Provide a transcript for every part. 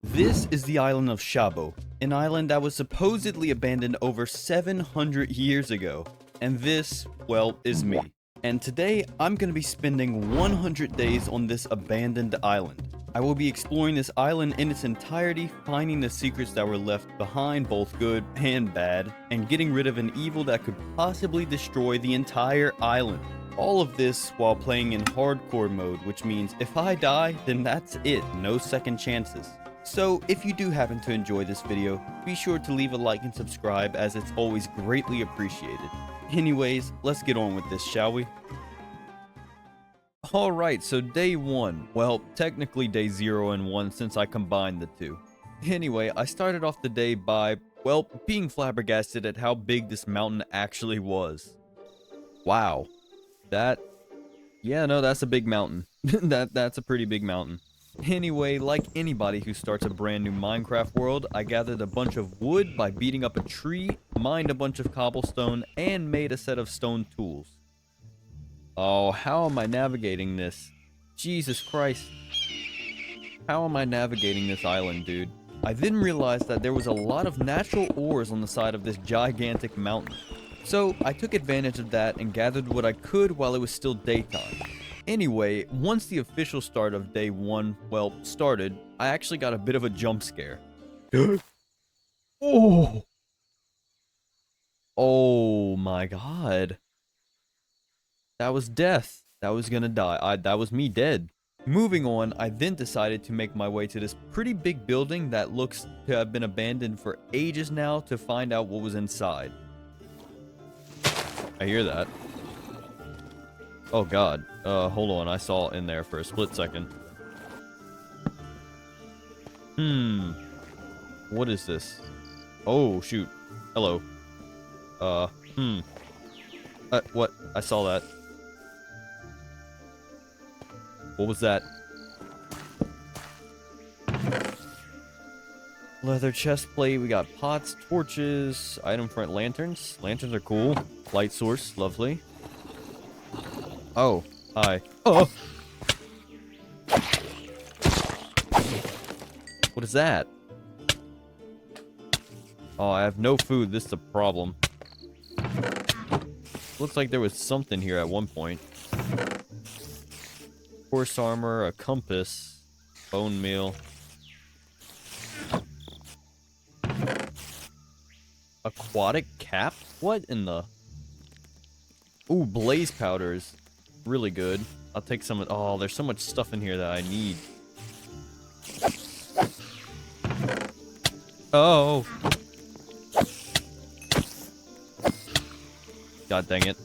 This is the island of Shabo, an island that was supposedly abandoned over 700 years ago. And this, well, is me. And today, I'm going to be spending 100 days on this abandoned island. I will be exploring this island in its entirety, finding the secrets that were left behind, both good and bad, and getting rid of an evil that could possibly destroy the entire island. All of this while playing in hardcore mode, which means if I die, then that's it, no second chances. So if you do happen to enjoy this video, be sure to leave a like and subscribe, as it's always greatly appreciated. Anyways, let's get on with this, shall we? Alright, so day 1. Well, technically day 0 and 1 since I combined the two. Anyway, I started off the day by, well, being flabbergasted at how big this mountain actually was. Wow. That's a big mountain. That's a pretty big mountain. Anyway, like anybody who starts a brand new Minecraft world, I gathered a bunch of wood by beating up a tree, mined a bunch of cobblestone, and made a set of stone tools. Oh, how am I navigating this? Jesus Christ. How am I navigating this island, dude? I then realized that there was a lot of natural ores on the side of this gigantic mountain. So, I took advantage of that and gathered what I could while it was still daytime. Anyway, once the official start of day 1, well, started, I actually got a bit of a jump scare. Oh! Oh my god. That was death. That was gonna die. That was me dead. Moving on, I then decided to make my way to this pretty big building that looks to have been abandoned for ages now to find out what was inside. I hear that. Oh god. Hold on. I saw it in there for a split second. What is this? Oh, shoot. Hello. What? I saw that. What was that? Leather chest plate. We got pots, torches, item front lanterns. Lanterns are cool. Light source. Lovely. Oh. Hi. Oh! What is that? Oh, I have no food. This is a problem. Looks like there was something here at one point. Horse armor, a compass, bone meal. Aquatic cap? What in the... Ooh, blaze powders. Really good. I'll take some of... Oh, there's so much stuff in here that I need. Oh! God dang it.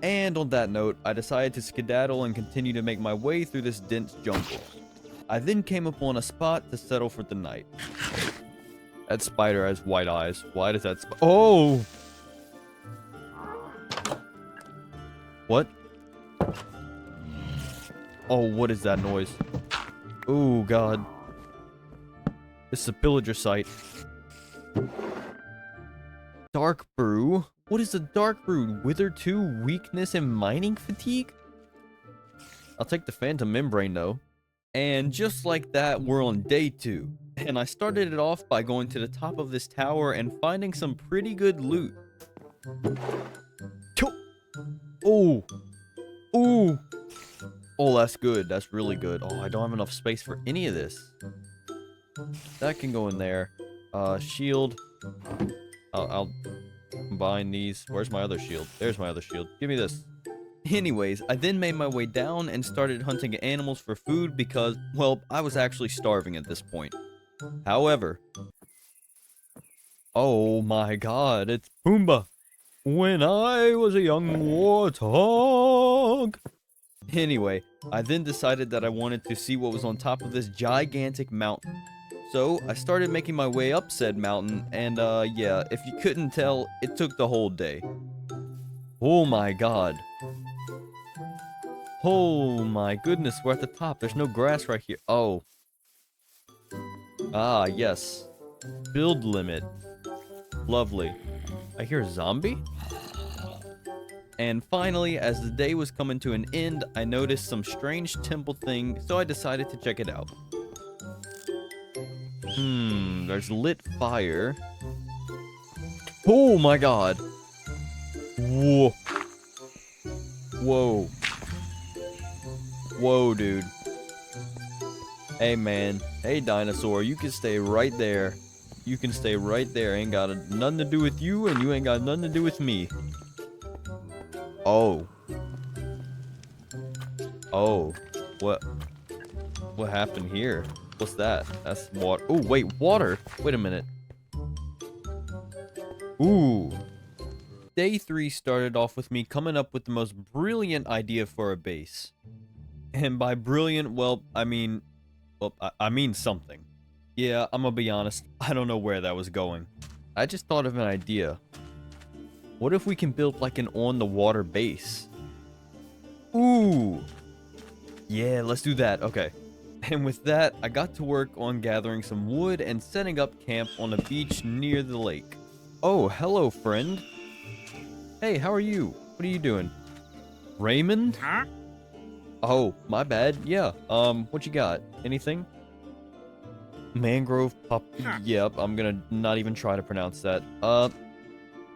And on that note, I decided to skedaddle and continue to make my way through this dense jungle. I then came upon a spot to settle for the night. That spider has white eyes. Why does that Oh! What? Oh, what is that noise? Oh, God. This is a pillager site. Dark brew? What is a dark brew? Wither 2, weakness, and mining fatigue? I'll take the phantom membrane, though. And just like that, we're on day 2. And I started it off by going to the top of this tower and finding some pretty good loot. Oh! Oh! Oh, that's good. That's really good. Oh, I don't have enough space for any of this. That can go in there. Shield. I'll combine these. Where's my other shield? There's my other shield. Give me this. Anyways, I then made my way down and started hunting animals for food because, well, I was actually starving at this point. However... Oh my god, it's Pumbaa! When I was a young warthog! Anyway, I then decided that I wanted to see what was on top of this gigantic mountain. So, I started making my way up said mountain, and yeah, if you couldn't tell, it took the whole day. Oh my god. Oh my goodness, we're at the top. There's no grass right here. Oh. Ah, yes. Build limit. Lovely. I hear a zombie? And finally, as the day was coming to an end, I noticed some strange temple thing, so I decided to check it out. There's lit fire. Oh my god. Whoa. Whoa. Whoa, dude. Hey, man. Hey, dinosaur. You can stay right there. You can stay right there. Ain't got nothing to do with you, and you ain't got nothing to do with me. Oh. Oh. What happened here? What's that? That's water. Oh, wait. Water. Wait a minute. Ooh. Day 3 started off with me coming up with the most brilliant idea for a base. And by brilliant, well, I mean something. Yeah, I'm gonna be honest, I don't know where that was going. I just thought of an idea. What if we can build like an on-the-water base? Ooh. Yeah, let's do that. Okay. And with that, I got to work on gathering some wood and setting up camp on a beach near the lake. Oh, hello, friend. Hey, how are you? What are you doing? Raymond? Huh? Oh, my bad. Yeah. What you got? Anything? Mangrove pop. Yep, I'm gonna not even try to pronounce that.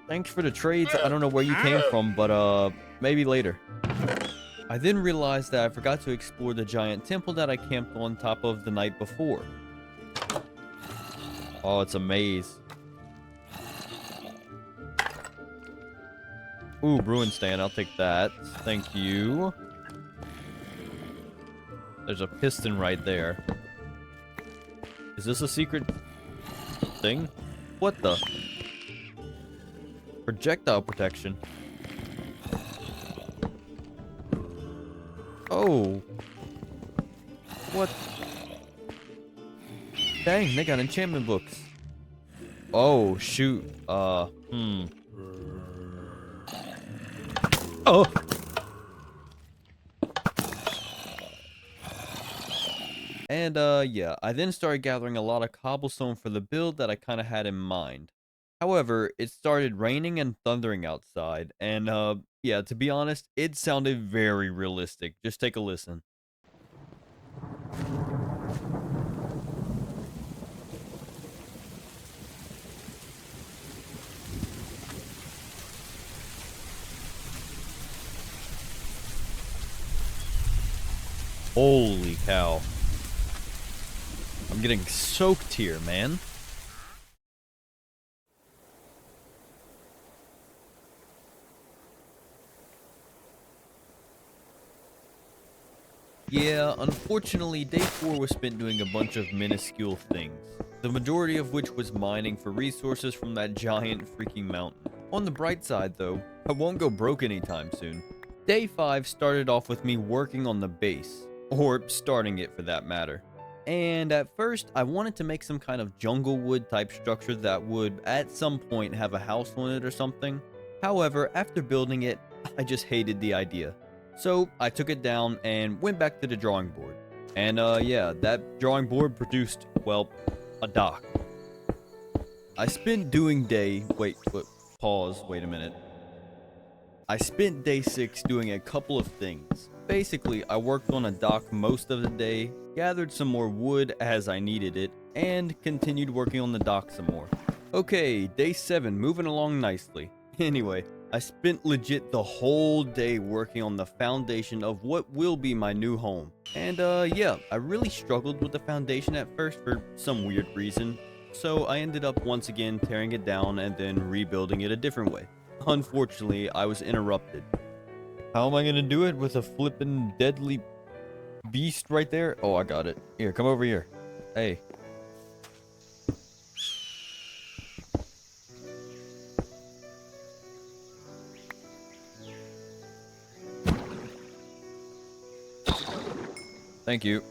Thanks for the trades. I don't know where you came from, but maybe later. I then realized that I forgot to explore the giant temple that I camped on top of the night before. Oh, it's a maze. Ooh, Bruin stand. I'll take that. Thank you. There's a piston right there. Is this a secret thing? What the? Projectile protection. Oh. What? Dang, they got enchantment books. Oh, shoot. Oh. And, yeah, I then started gathering a lot of cobblestone for the build that I kind of had in mind. However, it started raining and thundering outside, and, yeah, to be honest, it sounded very realistic. Just take a listen. Holy cow. I'm getting soaked here, man. Yeah, unfortunately, day 4 was spent doing a bunch of minuscule things. The majority of which was mining for resources from that giant freaking mountain. On the bright side, though, I won't go broke anytime soon. Day 5 started off with me working on the base. Or starting it for that matter. And at first, I wanted to make some kind of jungle wood type structure that would, at some point, have a house on it or something. However, after building it, I just hated the idea. So, I took it down and went back to the drawing board. And, yeah, that drawing board produced, well, a dock. I spent doing wait a minute. I spent day 6 doing a couple of things. Basically, I worked on a dock most of the day, gathered some more wood as I needed it, and continued working on the dock some more. Okay, day 7, moving along nicely. Anyway, I spent legit the whole day working on the foundation of what will be my new home. And yeah, I really struggled with the foundation at first for some weird reason, so I ended up once again tearing it down and then rebuilding it a different way. Unfortunately, I was interrupted. How am I gonna do it with a flippin' deadly beast right there? Oh, I got it. Here, come over here. Hey. Thank you.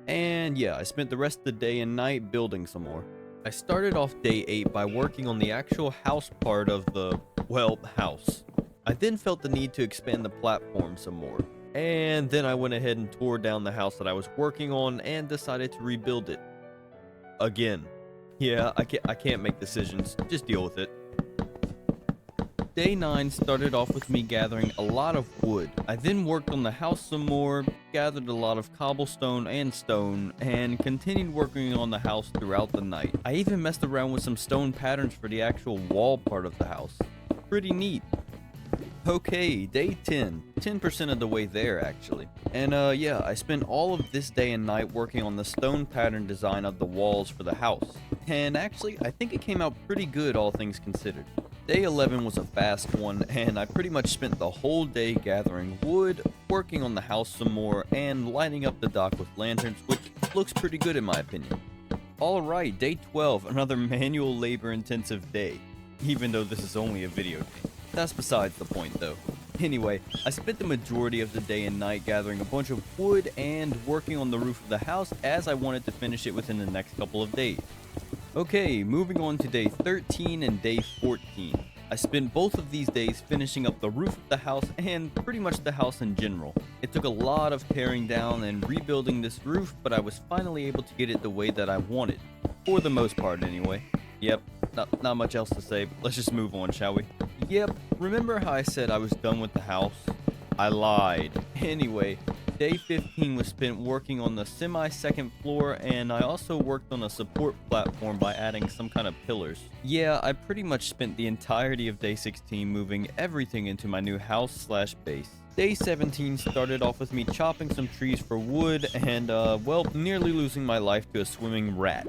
And yeah, I spent the rest of the day and night building some more. I started off day 8 by working on the actual house part of the, well, house. I then felt the need to expand the platform some more. And then I went ahead and tore down the house that I was working on and decided to rebuild it. Again. Yeah, I can't make decisions. Just deal with it. Day 9 started off with me gathering a lot of wood. I then worked on the house some more, gathered a lot of cobblestone and stone, and continued working on the house throughout the night. I even messed around with some stone patterns for the actual wall part of the house. Pretty neat. Okay, day 10. 10% of the way there, actually. And yeah, I spent all of this day and night working on the stone pattern design of the walls for the house. And actually, I think it came out pretty good, all things considered. Day 11 was a fast one, and I pretty much spent the whole day gathering wood, working on the house some more, and lighting up the dock with lanterns, which looks pretty good in my opinion. Alright, day 12, another manual labor intensive day, even though this is only a video game. That's besides the point though. Anyway, I spent the majority of the day and night gathering a bunch of wood and working on the roof of the house as I wanted to finish it within the next couple of days. Okay, moving on to day 13 and day 14. I spent both of these days finishing up the roof of the house and pretty much the house in general. It took a lot of tearing down and rebuilding this roof, but I was finally able to get it the way that I wanted. For the most part anyway. Yep, not much else to say, but let's just move on, shall we? Yep, remember how I said I was done with the house? I lied. Anyway, day 15 was spent working on the semi-second floor, and I also worked on a support platform by adding some kind of pillars. Yeah, I pretty much spent the entirety of day 16 moving everything into my new house/base. Day 17 started off with me chopping some trees for wood and, well, nearly losing my life to a swimming rat.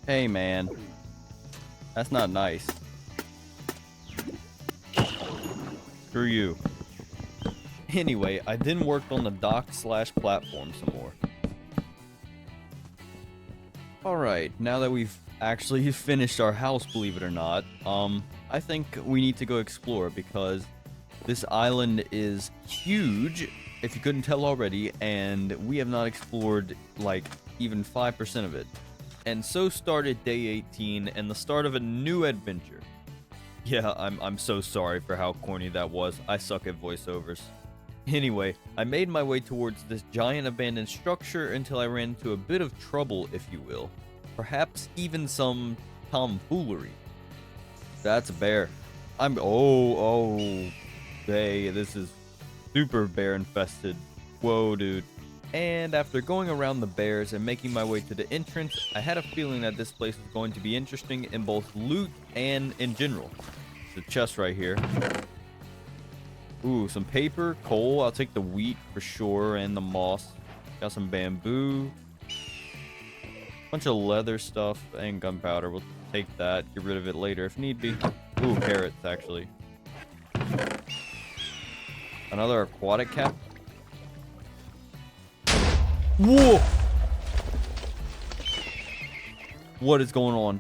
Hey man, that's not nice. Screw you. Anyway, I then worked on the dock/platform some more. Alright, now that we've actually finished our house, believe it or not, I think we need to go explore because this island is huge, if you couldn't tell already, and we have not explored like even 5% of it. And so started day 18 and the start of a new adventure. Yeah, I'm so sorry for how corny that was. I suck at voiceovers. Anyway, I made my way towards this giant abandoned structure until I ran into a bit of trouble, if you will. Perhaps even some tomfoolery. That's a bear. Hey, this is super bear infested. Whoa, dude. And after going around the bears and making my way to the entrance, I had a feeling that this place was going to be interesting in both loot and in general. There's a chest right here. Ooh, some paper, coal. I'll take the wheat for sure, and the moss. Got some bamboo. Bunch of leather stuff and gunpowder. We'll take that. Get rid of it later if need be. Ooh, carrots, actually. Another aquatic cap. Whoa! What is going on?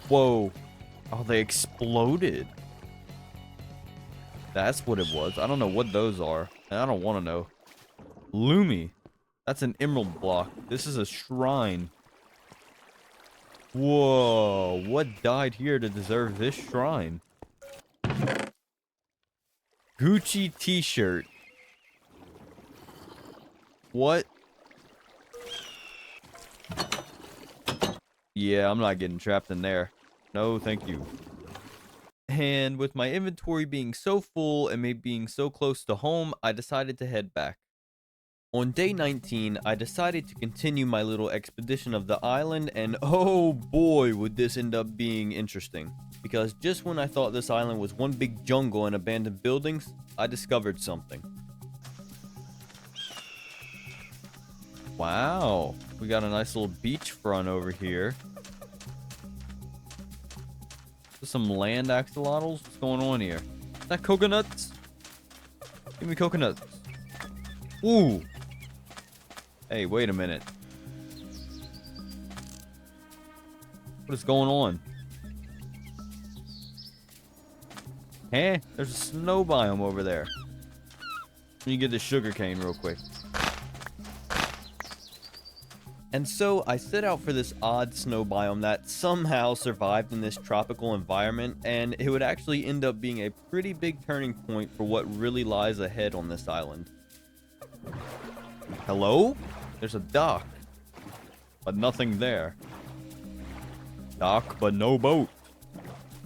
Whoa. Oh, they exploded. That's what it was. I don't know what those are. And I don't want to know. Lumi. That's an emerald block. This is a shrine. Whoa. What died here to deserve this shrine? Gucci t-shirt. What? Yeah, I'm not getting trapped in there. No, thank you. And with my inventory being so full and me being so close to home, I decided to head back. On day 19, I decided to continue my little expedition of the island, and oh boy, would this end up being interesting. Because just when I thought this island was one big jungle and abandoned buildings, I discovered something. Wow, we got a nice little beachfront over here. Some land axolotls. What's going on here? Is that coconuts? Give me coconuts. Ooh. Hey, wait a minute. What is going on? Hey, there's a snow biome over there. Let me get this sugar cane real quick. And so I set out for this odd snow biome that somehow survived in this tropical environment, and it would actually end up being a pretty big turning point for what really lies ahead on this island. Hello? There's a dock, but nothing there. Dock, but no boat.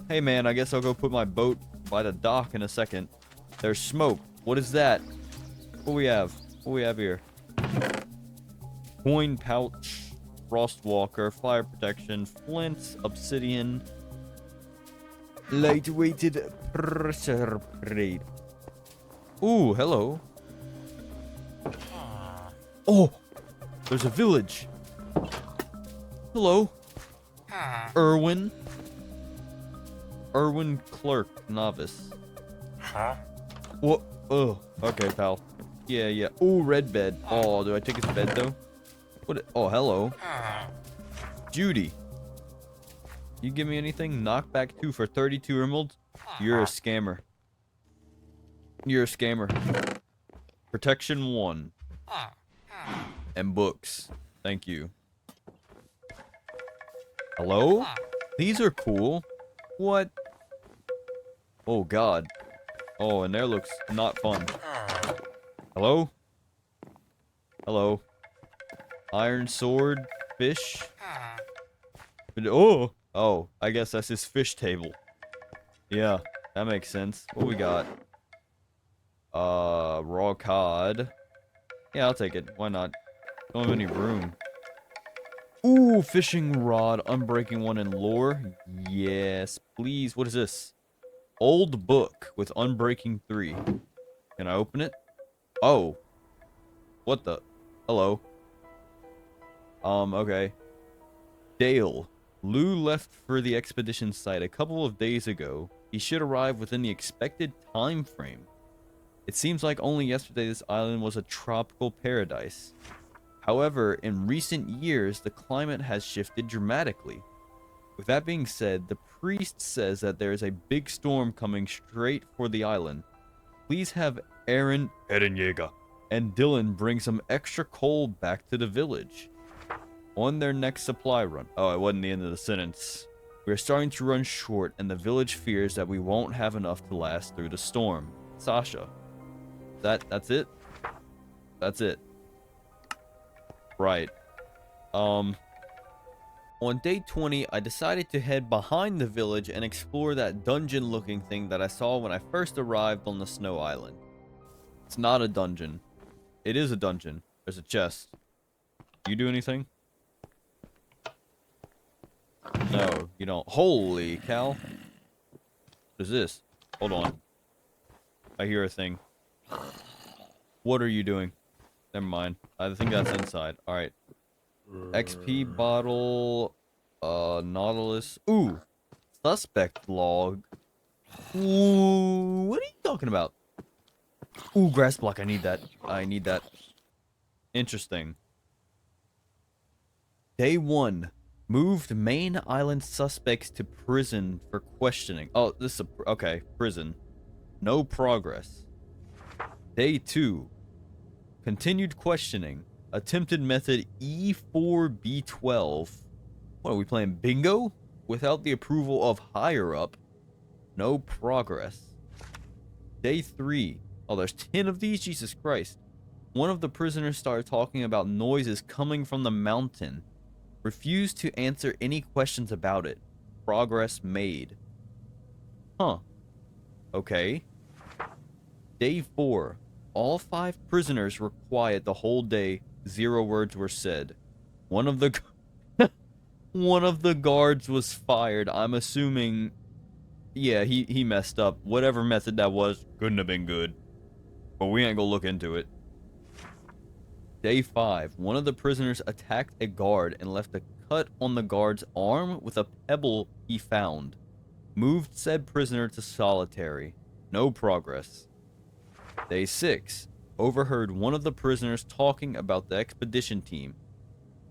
Hey man, I guess I'll go put my boat by the dock in a second. There's smoke. What is that? What we have? What we have here? Coin pouch, frostwalker, fire protection, flint, obsidian, lightweighted pressure plate. Ooh, hello. Oh, there's a village. Hello. Erwin Clerk, novice. Huh? What? Oh, okay, pal. Yeah. Ooh, red bed. Oh, do I take his bed, though? What? Oh, hello. Judy. You give me anything? Knockback 2 for 32 emeralds? You're a scammer. You're a scammer. Protection 1. And books. Thank you. Hello? These are cool. What? Oh, God. Oh, and there looks not fun. Hello? Hello? Iron sword, fish. Oh, I guess that's his fish table. Yeah, that makes sense. What we got? Raw cod. Yeah, I'll take it. Why not? Don't have any room. Ooh, fishing rod, unbreaking 1 in lore. Yes, please. What is this? Old book with unbreaking 3. Can I open it? Oh. What the? Hello. Okay. Dale. Lou left for the expedition site a couple of days ago. He should arrive within the expected time frame. It seems like only yesterday this island was a tropical paradise. However, in recent years, the climate has shifted dramatically. With that being said, the priest says that there is a big storm coming straight for the island. Please have Aaron Erenjäger and Dylan bring some extra coal back to the village. On their next supply run. Oh, it wasn't the end of the sentence. We are starting to run short, and the village fears that we won't have enough to last through the storm. Sasha. That's it? That's it. Right. On day 20, I decided to head behind the village and explore that dungeon-looking thing that I saw when I first arrived on the snow island. It's not a dungeon. It is a dungeon. There's a chest. You do anything? No, you don't. Holy cow. What is this? Hold on. I hear a thing. What are you doing? Never mind. I think that's inside. Alright. XP bottle. Nautilus. Ooh. Suspect log. Ooh. What are you talking about? Ooh, grass block. I need that. I need that. Interesting. Day 1. Moved main island suspects to prison for questioning. Oh, this is a... Okay, prison. No progress. Day 2. Continued questioning. Attempted method E4B12. What, are we playing bingo? Without the approval of higher up. No progress. Day 3. Oh, there's 10 of these? Jesus Christ. One of the prisoners started talking about noises coming from the mountain. Refused to answer any questions about it. Progress made. Huh. Okay. Day 4. All 5 prisoners were quiet the whole day. 0 words were said. One of the guards was fired. I'm assuming... Yeah, he messed up. Whatever method that was, couldn't have been good. But we ain't gonna look into it. Day 5. One of the prisoners attacked a guard and left a cut on the guard's arm with a pebble he found. Moved said prisoner to solitary. No progress. Day 6. Overheard one of the prisoners talking about the expedition team.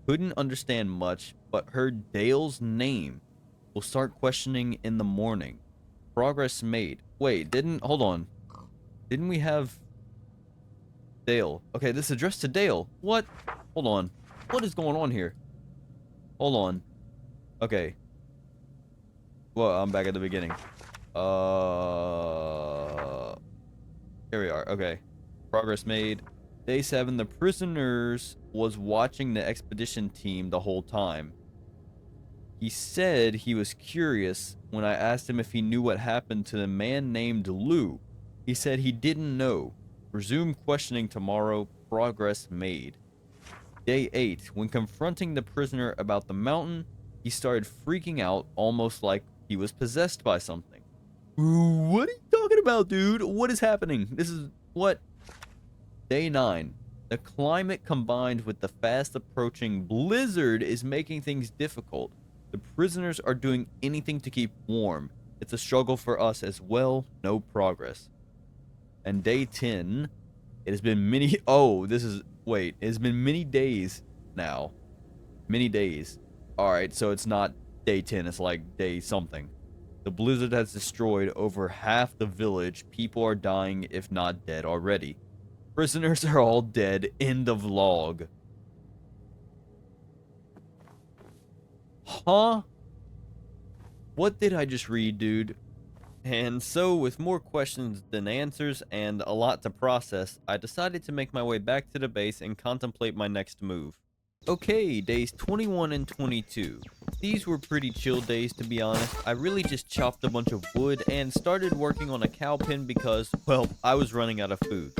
Couldn't understand much, but heard Dale's name. Will start questioning in the morning. Progress made. Wait, hold on. Didn't we have... Dale. Okay, this is addressed to Dale. What? Hold on. What is going on here? Hold on. Okay. Well, I'm back at the beginning. Here we are. Okay. Progress made. Day 7, the prisoners was watching the expedition team the whole time. He said he was curious when I asked him if he knew what happened to the man named Lou. He said he didn't know. Resume questioning tomorrow. Progress made. Day 8, when confronting the prisoner about the mountain, he started freaking out almost like he was possessed by something. What are you talking about, dude? What is happening? This is what? Day 9. The climate combined with the fast approaching blizzard is making things difficult. The prisoners are doing anything to keep warm. It's a struggle for us as well. No progress. And day 10. It has been many... Oh, this is... Wait. It has been many days now. Many days. Alright, so it's not day 10. It's like day something. The blizzard has destroyed over half the village. People are dying, if not dead already. Prisoners are all dead. End of log. Huh? What did I just read, dude? And so, with more questions than answers and a lot to process, I decided to make my way back to the base and contemplate my next move. Okay, days 21 and 22. These were pretty chill days, to be honest. I really just chopped a bunch of wood and started working on a cow pen because, well, I was running out of food.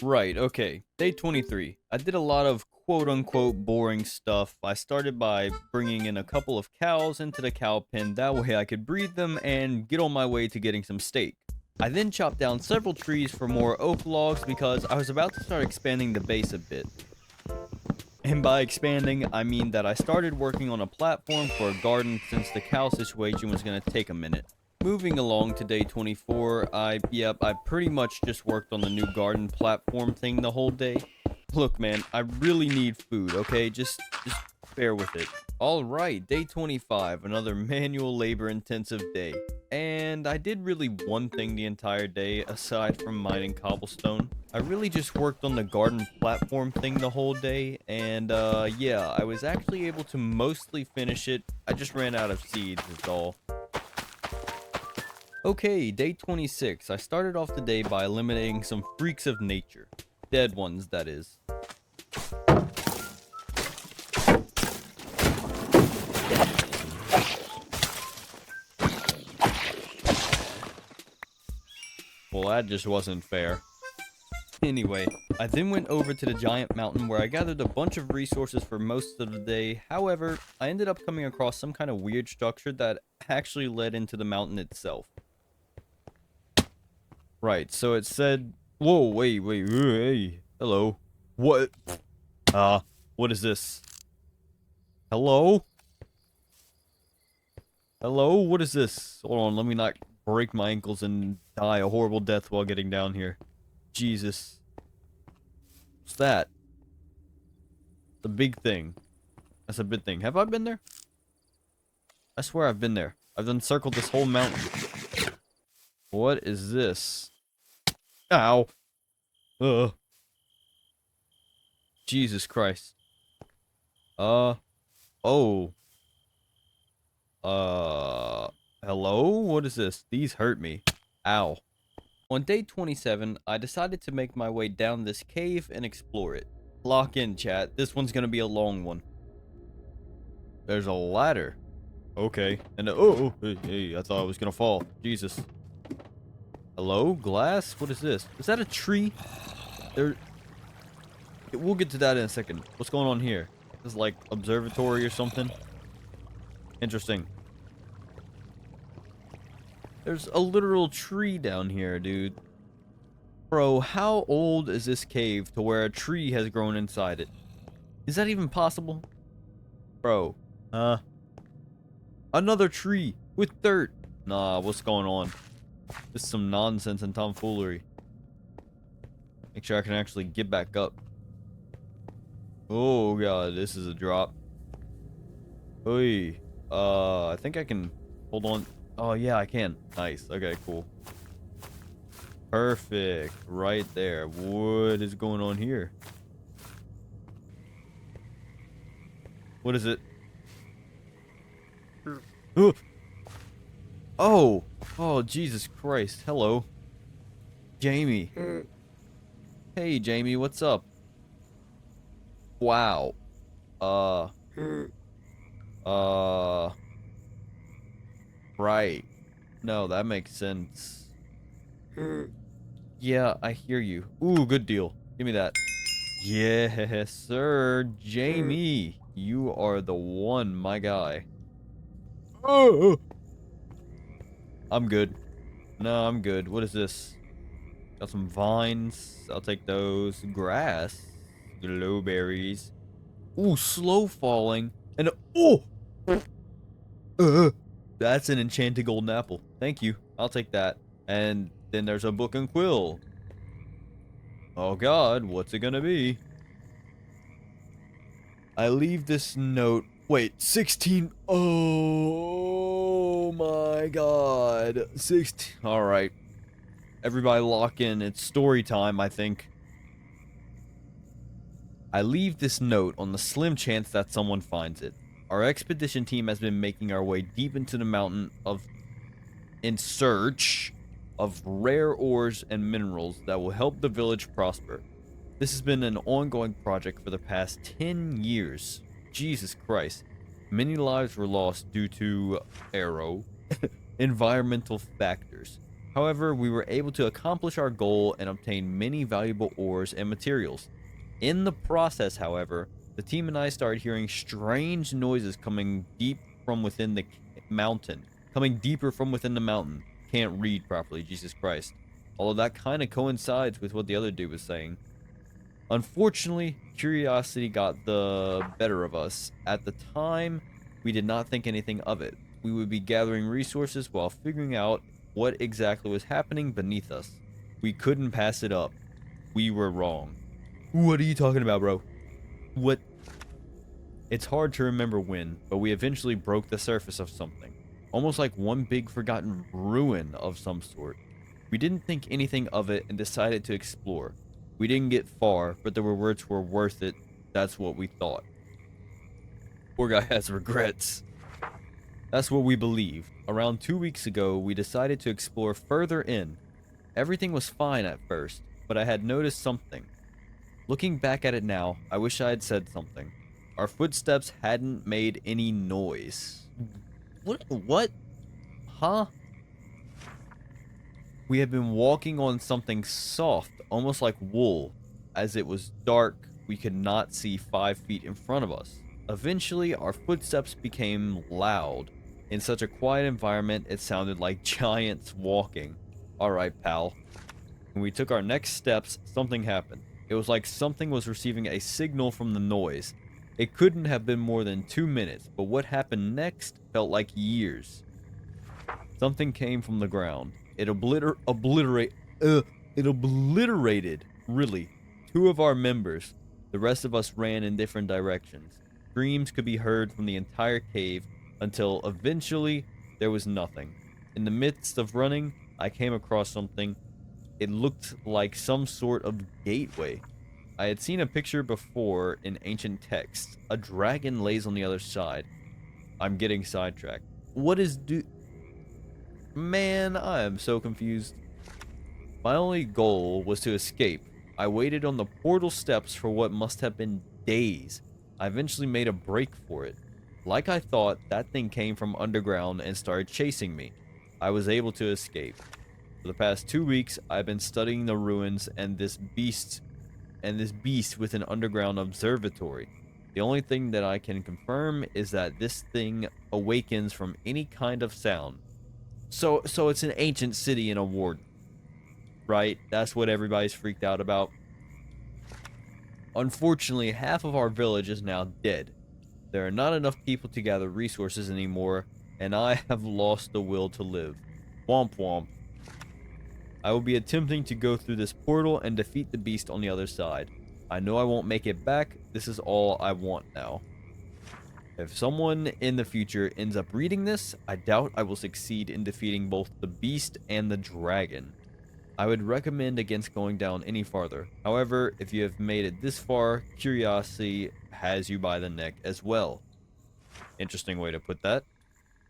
Right, okay. Day 23. I did a lot of quote-unquote boring stuff. I started by bringing in a couple of cows into the cow pen. That way I could breed them and get on my way to getting some steak. I then chopped down several trees for more oak logs because I was about to start expanding the base a bit. And by expanding, I mean that I started working on a platform for a garden since the cow situation was going to take a minute. Moving along to day 24, I pretty much just worked on the new garden platform thing the whole day. Look, man, I really need food, okay? Just bear with it. Alright, day 25, another manual labor intensive day. And I did really one thing the entire day, aside from mining cobblestone. I really just worked on the garden platform thing the whole day, and yeah, I was actually able to mostly finish it. I just ran out of seeds, is all. Okay, day 26. I started off the day by eliminating some freaks of nature. Dead ones, that is. Well, that just wasn't fair. Anyway, I then went over to the giant mountain where I gathered a bunch of resources for most of the day. However, I ended up coming across some kind of weird structure that actually led into the mountain itself. Right, so it said... Whoa, wait, hey, hello. What? What is this? Hello? Hello, what is this? Hold on, let me not break my ankles and die a horrible death while getting down here. Jesus. What's that? The big thing. That's a big thing. Have I been there? I swear I've been there. I've encircled this whole mountain. What is this? Ow. Jesus Christ. Oh. Hello? What is this? These hurt me. Ow. On day 27, I decided to make my way down this cave and explore it. Lock in, chat. This one's gonna be a long one. There's a ladder. Okay. And hey, I thought I was gonna fall. Jesus. Hello? Glass? What is this? Is that a tree? We'll get to that in a second. What's going on here? This is like observatory or something? Interesting. There's a literal tree down here, dude. Bro, how old is this cave to where a tree has grown inside it? Is that even possible? Bro, another tree with dirt. Nah, what's going on? This is some nonsense and tomfoolery. Make sure I can actually get back up. Oh god, this is a drop. Oy. I think I can hold on. Oh yeah, I can. Nice. Okay, cool. Perfect. Right there. What is going on here? What is it? Oh! Oh! Oh, Jesus Christ. Hello. Jamie. Hey, Jamie, what's up? Wow. Uh... Right. No, that makes sense. Yeah, I hear you. Ooh, good deal. Give me that. Yes, sir. Jamie, you are the one, my guy. Oh, I'm good. No, I'm good. What is this? Got some vines. I'll take those. Grass. Glowberries. Ooh, slow falling. And oh! That's an enchanted golden apple. Thank you. I'll take that. And then there's a book and quill. Oh god, what's it gonna be? I leave this note. Wait, 16. Oh my god. 16. Alright. Everybody lock in. It's story time, I think. I leave this note on the slim chance that someone finds it. Our expedition team has been making our way deep into the mountain in search of rare ores and minerals that will help the village prosper. This has been an ongoing project for the past 10 years. Jesus Christ. Many lives were lost due to environmental factors. However, we were able to accomplish our goal and obtain many valuable ores and materials. In the process, however, the team and I started hearing strange noises coming deep from within the mountain. Coming deeper from within the mountain. Can't read properly, Jesus Christ. Although that kind of coincides with what the other dude was saying. Unfortunately, curiosity got the better of us. At the time, we did not think anything of it. We would be gathering resources while figuring out what exactly was happening beneath us. We couldn't pass it up. We were wrong. What are you talking about, bro? What? It's hard to remember when, but we eventually broke the surface of something. Almost like one big forgotten ruin of some sort. We didn't think anything of it and decided to explore. We didn't get far, but the rewards were worth it. That's what we thought. Poor guy has regrets. That's what we believe. Around 2 weeks ago, we decided to explore further in. Everything was fine at first, but I had noticed something. Looking back at it now, I wish I had said something. Our footsteps hadn't made any noise. What? Huh? We had been walking on something soft, almost like wool. As it was dark, we could not see 5 feet in front of us. Eventually, our footsteps became loud. In such a quiet environment, it sounded like giants walking. Alright, pal. When we took our next steps, something happened. It was like something was receiving a signal from the noise. It couldn't have been more than 2 minutes, but what happened next felt like years. Something came from the ground. It obliterated, really, 2 of our members. The rest of us ran in different directions. Screams could be heard from the entire cave until eventually there was nothing. In the midst of running, I came across something. It looked like some sort of gateway. I had seen a picture before in ancient texts. A dragon lays on the other side. I'm getting sidetracked. What is Man, I am so confused. My only goal was to escape. I waited on the portal steps for what must have been days. I eventually made a break for it. Like I thought, that thing came from underground and started chasing me. I was able to escape. For the past 2 weeks, I've been studying the ruins and this beast with an underground observatory. The only thing that I can confirm is that this thing awakens from any kind of sound. So it's an ancient city in a ward, right? That's what everybody's freaked out about. Unfortunately, half of our village is now dead. There are not enough people to gather resources anymore, and I have lost the will to live. Womp womp. I will be attempting to go through this portal and defeat the beast on the other side. I know I won't make it back. This is all I want now. If someone in the future ends up reading this, I doubt I will succeed in defeating both the beast and the dragon. I would recommend against going down any farther. However, if you have made it this far, curiosity has you by the neck as well. Interesting way to put that.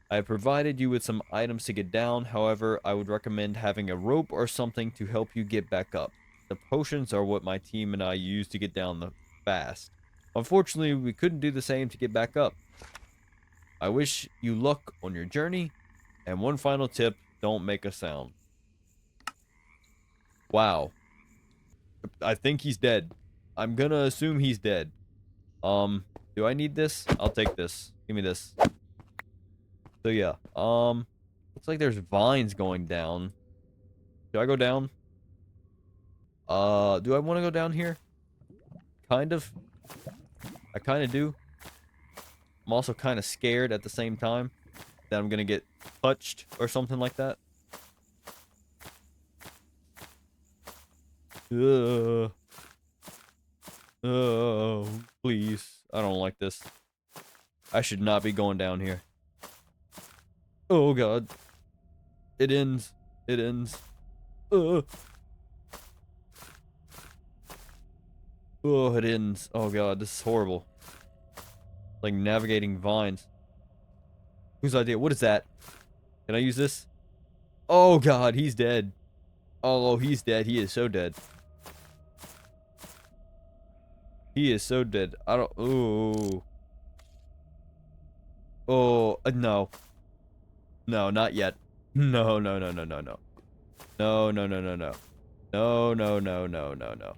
I have provided you with some items to get down. However, I would recommend having a rope or something to help you get back up. The potions are what my team and I use to get down the fast. Unfortunately, we couldn't do the same to get back up. I wish you luck on your journey. And one final tip, don't make a sound. Wow. I think he's dead. I'm gonna assume he's dead. Do I need this? I'll take this. Give me this. So yeah, looks like there's vines going down. Do I go down? Do I want to go down here? Kind of. I kind of do. I'm also kind of scared at the same time that I'm gonna get touched or something like that. Oh, please. I don't like this. I should not be going down here. Oh, God. It ends. It ends. Oh, it ends. Oh, God. This is horrible. Like navigating vines. Whose idea? What is that? Can I use this? Oh, God. He's dead. Oh, he's dead. He is so dead. He is so dead. I don't... Oh. Oh, no. No, not yet. No, no, no, no, no, no. No, no, no, no, no. No, no, no, no, no, no.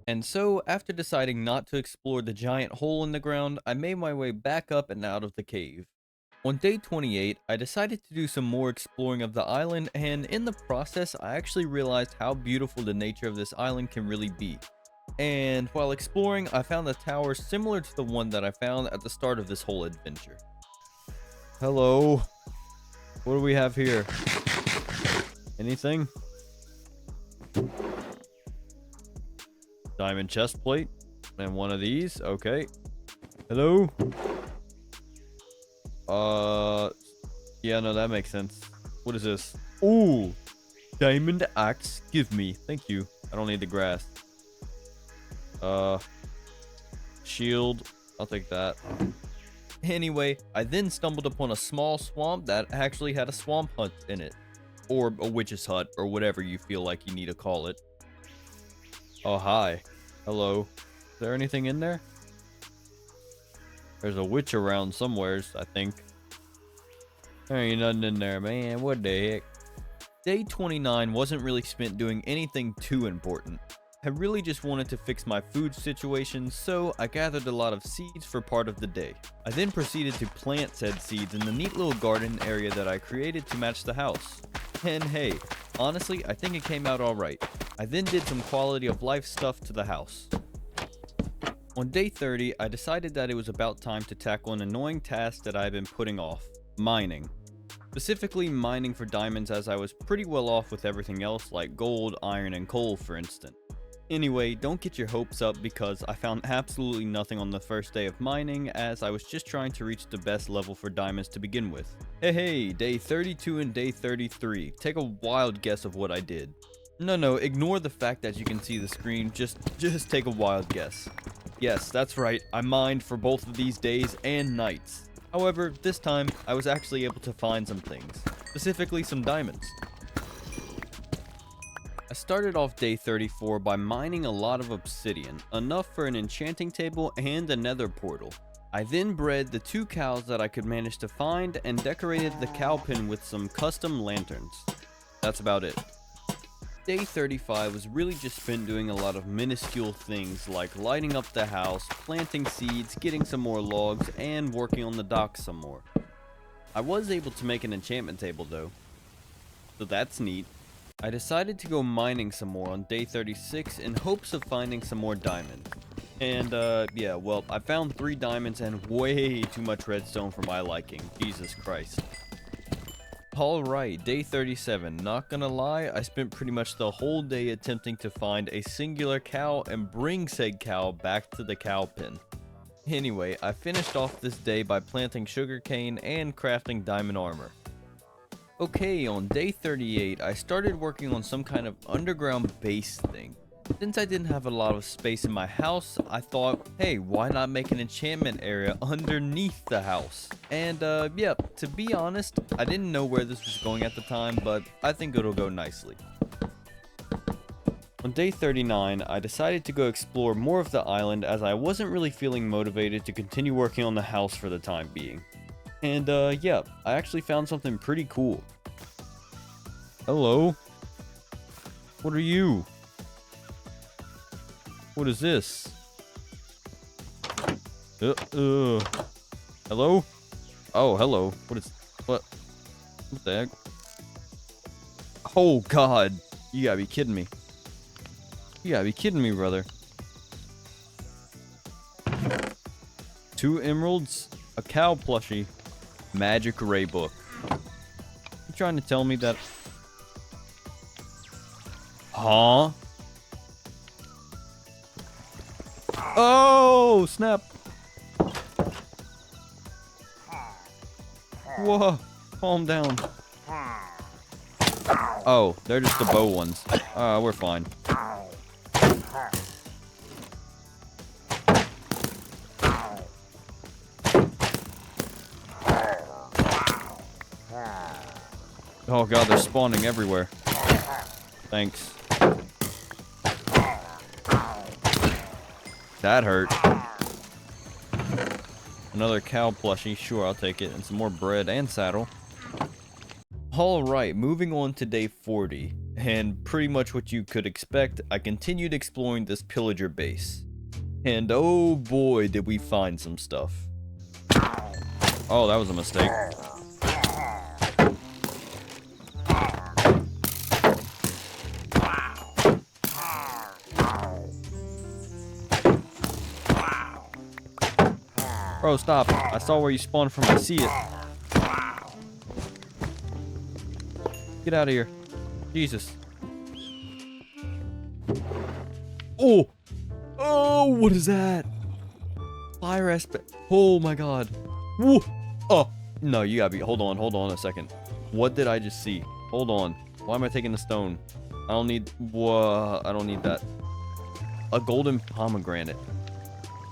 And so, after deciding not to explore the giant hole in the ground, I made my way back up and out of the cave. On day 28, I decided to do some more exploring of the island, and in the process, I actually realized how beautiful the nature of this island can really be. And while exploring, I found a tower similar to the one that I found at the start of this whole adventure. Hello. What do we have here? Anything? Diamond chest plate. And one of these. Okay. Hello? Yeah, no, that makes sense. What is this? Ooh. Diamond axe. Give me. Thank you. I don't need the grass. Shield. I'll take that. Anyway, I then stumbled upon a small swamp that actually had a swamp hut in it. Or a witch's hut, or whatever you feel like you need to call it. Oh, hi. Hello. Is there anything in there? There's a witch around somewheres, I think. There ain't nothing in there, man. What the heck? Day 29 wasn't really spent doing anything too important. I really just wanted to fix my food situation, so I gathered a lot of seeds for part of the day. I then proceeded to plant said seeds in the neat little garden area that I created to match the house. And hey, honestly, I think it came out alright. I then did some quality of life stuff to the house. On day 30, I decided that it was about time to tackle an annoying task that I had been putting off: mining. Specifically mining for diamonds, as I was pretty well off with everything else like gold, iron, and coal for instance. Anyway, don't get your hopes up because I found absolutely nothing on the first day of mining, as I was just trying to reach the best level for diamonds to begin with. Hey, day 32 and day 33. Take a wild guess of what I did. No, ignore the fact that you can see the screen, just take a wild guess. Yes, that's right, I mined for both of these days and nights. However, this time, I was actually able to find some things, specifically some diamonds. I started off day 34 by mining a lot of obsidian, enough for an enchanting table and a nether portal. I then bred the 2 cows that I could manage to find and decorated the cow pen with some custom lanterns. That's about it. Day 35 was really just spent doing a lot of minuscule things like lighting up the house, planting seeds, getting some more logs, and working on the dock some more. I was able to make an enchantment table though, so that's neat. I decided to go mining some more on day 36 in hopes of finding some more diamonds. And yeah, well, I found 3 diamonds and way too much redstone for my liking. Jesus Christ. Alright, day 37. Not gonna lie, I spent pretty much the whole day attempting to find a singular cow and bring said cow back to the cow pen. Anyway, I finished off this day by planting sugarcane and crafting diamond armor. Okay, on day 38, I started working on some kind of underground base thing. Since I didn't have a lot of space in my house, I thought, hey, why not make an enchantment area underneath the house? And yeah, to be honest, I didn't know where this was going at the time, but I think it'll go nicely. On day 39, I decided to go explore more of the island as I wasn't really feeling motivated to continue working on the house for the time being. And yeah, I actually found something pretty cool. Hello? What are you? What is this? Hello? Oh, hello. What the heck? Oh, God. You gotta be kidding me. You gotta be kidding me, brother. 2 emeralds, a cow plushie, magic ray book. You trying to tell me that... Huh? Oh, snap. Whoa, calm down. Oh, they're just the bow ones. We're fine. Oh god, they're spawning everywhere. Thanks. That hurt. Another cow plushie. Sure, I'll take it. And some more bread and saddle. Alright, moving on to day 40. And pretty much what you could expect, I continued exploring this pillager base. And oh boy, did we find some stuff. Oh, that was a mistake. Bro, stop. I saw where you spawned from. I see it. Get out of here. Jesus. Oh! Oh, what is that? Fire aspect. Oh my god. Woo! Oh! No, you gotta be. Hold on a second. What did I just see? Hold on. Why am I taking the stone? I don't need. Whoa, I don't need that. A golden pomegranate.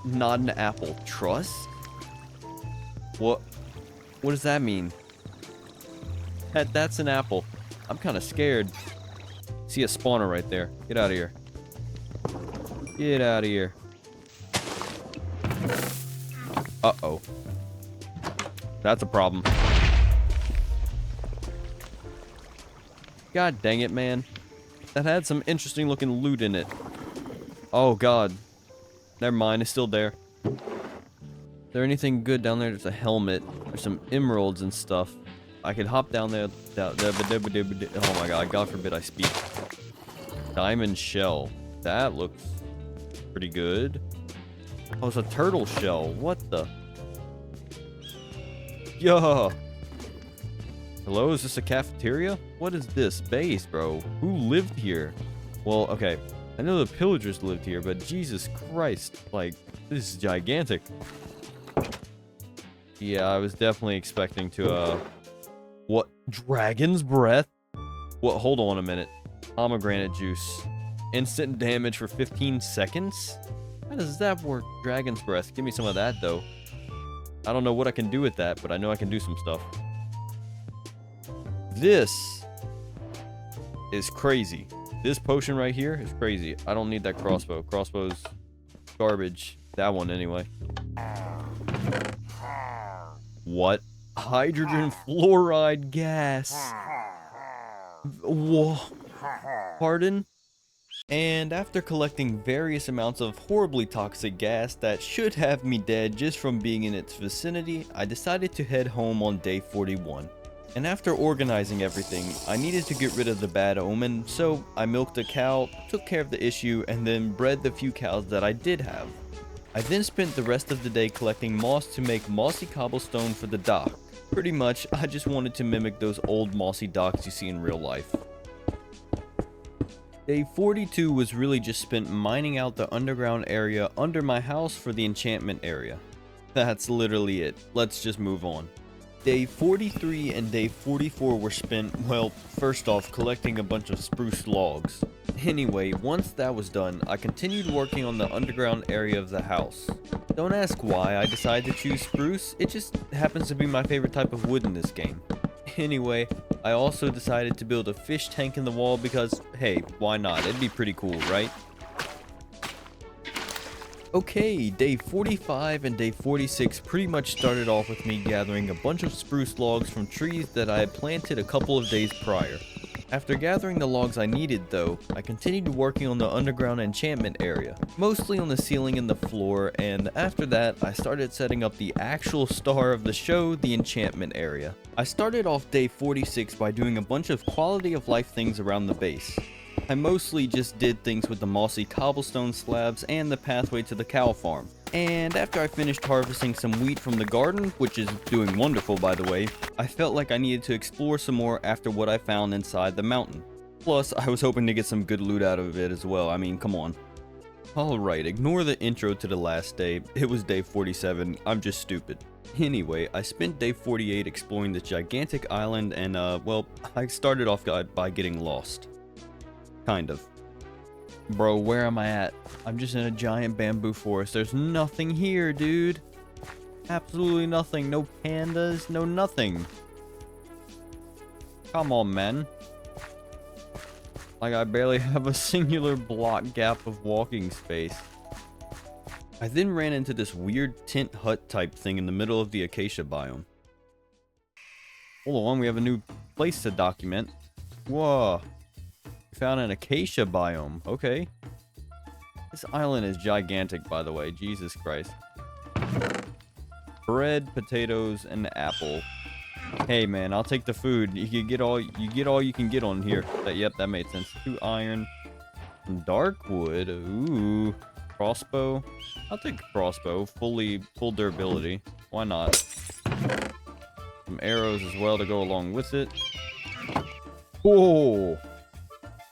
Not an apple. Trust? What does that mean? That's an apple. I'm kind of scared. See a spawner right there. Get out of here. Get out of here. Uh-oh. That's a problem. God dang it, man. That had some interesting looking loot in it. Oh, God. Never mind, it's still there. Is there anything good down there? There's a helmet. There's some emeralds and stuff. I could hop down there. Oh my god, God forbid I speak. Diamond shell. That looks pretty good. Oh, it's a turtle shell. What the? Yo. Hello, is this a cafeteria? What is this base, bro? Who lived here? Well, okay. I know the pillagers lived here, but Jesus Christ. Like, this is gigantic. Yeah, I was definitely expecting to, what? Dragon's breath? What? Hold on a minute. Pomegranate juice. Instant damage for 15 seconds? How does that work? Dragon's breath. Give me some of that, though. I don't know what I can do with that, but I know I can do some stuff. This is crazy. This potion right here is crazy. I don't need that crossbow. Crossbow's garbage. That one, anyway. What? Hydrogen fluoride gas. Whoa. Pardon? And after collecting various amounts of horribly toxic gas that should have me dead just from being in its vicinity, I decided to head home on day 41. And after organizing everything, I needed to get rid of the bad omen, so I milked a cow, took care of the issue, and then bred the few cows that I did have. I then spent the rest of the day collecting moss to make mossy cobblestone for the dock. Pretty much, I just wanted to mimic those old mossy docks you see in real life. Day 42 was really just spent mining out the underground area under my house for the enchantment area. That's literally it. Let's just move on. Day 43 and day 44 were spent, well, first off, collecting a bunch of spruce logs. Anyway, once that was done, I continued working on the underground area of the house. Don't ask why I decided to choose spruce, it just happens to be my favorite type of wood in this game. Anyway, I also decided to build a fish tank in the wall because, hey, why not? It'd be pretty cool, right? Okay, day 45 and day 46 pretty much started off with me gathering a bunch of spruce logs from trees that I had planted a couple of days prior. After gathering the logs I needed though, I continued working on the underground enchantment area, mostly on the ceiling and the floor, and after that I started setting up the actual star of the show, the enchantment area. I started off day 46 by doing a bunch of quality of life things around the base. I mostly just did things with the mossy cobblestone slabs and the pathway to the cow farm. And after I finished harvesting some wheat from the garden, which is doing wonderful by the way, I felt like I needed to explore some more after what I found inside the mountain. Plus, I was hoping to get some good loot out of it as well, I mean, come on. Alright, ignore the intro to the last day, it was day 47, I'm just stupid. Anyway, I spent day 48 exploring this gigantic island and well, I started off by getting lost. Kind of. Bro, where am I at? I'm just in a giant bamboo forest. There's nothing here, dude. Absolutely nothing. No pandas, no nothing. Come on, man. Like, I barely have a singular block gap of walking space. I then ran into this weird tent hut type thing in the middle of the acacia biome. Hold on, we have a new place to document. Whoa. We found an acacia biome. Okay. This island is gigantic, by the way. Jesus Christ. Bread, potatoes, and apple. Hey, man, I'll take the food. You get all you can get on here. Yep, that made sense. 2 iron. Some dark wood. Ooh. Crossbow. I'll take a crossbow. Full durability. Why not? Some arrows as well to go along with it. Whoa.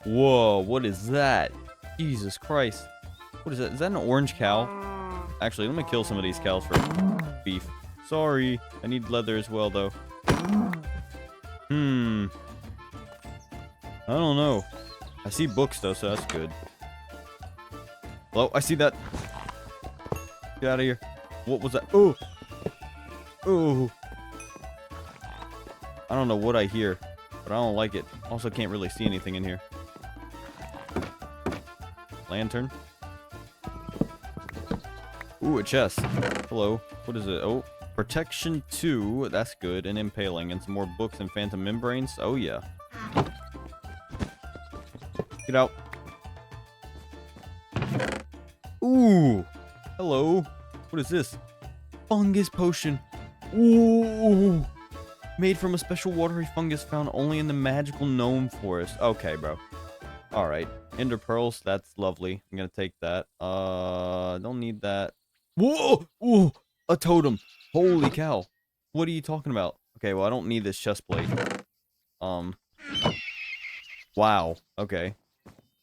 Whoa, what is that? Jesus Christ. What is that? Is that an orange cow? Actually, let me kill some of these cows for beef. Sorry. I need leather as well, though. I don't know. I see books, though, so that's good. Hello? I see that. Get out of here. What was that? Oh! Oh! I don't know what I hear, but I don't like it. Also, can't really see anything in here. Lantern. Ooh, a chest. Hello. What is it? Oh, protection 2. That's good. And impaling. And some more books and phantom membranes. Oh, yeah. Get out. Ooh. Hello. What is this? Fungus potion. Ooh. Made from a special watery fungus found only in the magical gnome forest. Okay, bro. Alright. Ender pearls, that's lovely. I'm gonna take that. Don't need that. Whoa! Ooh! A totem! Holy cow. What are you talking about? Okay, well, I don't need this chest plate. Wow. Okay.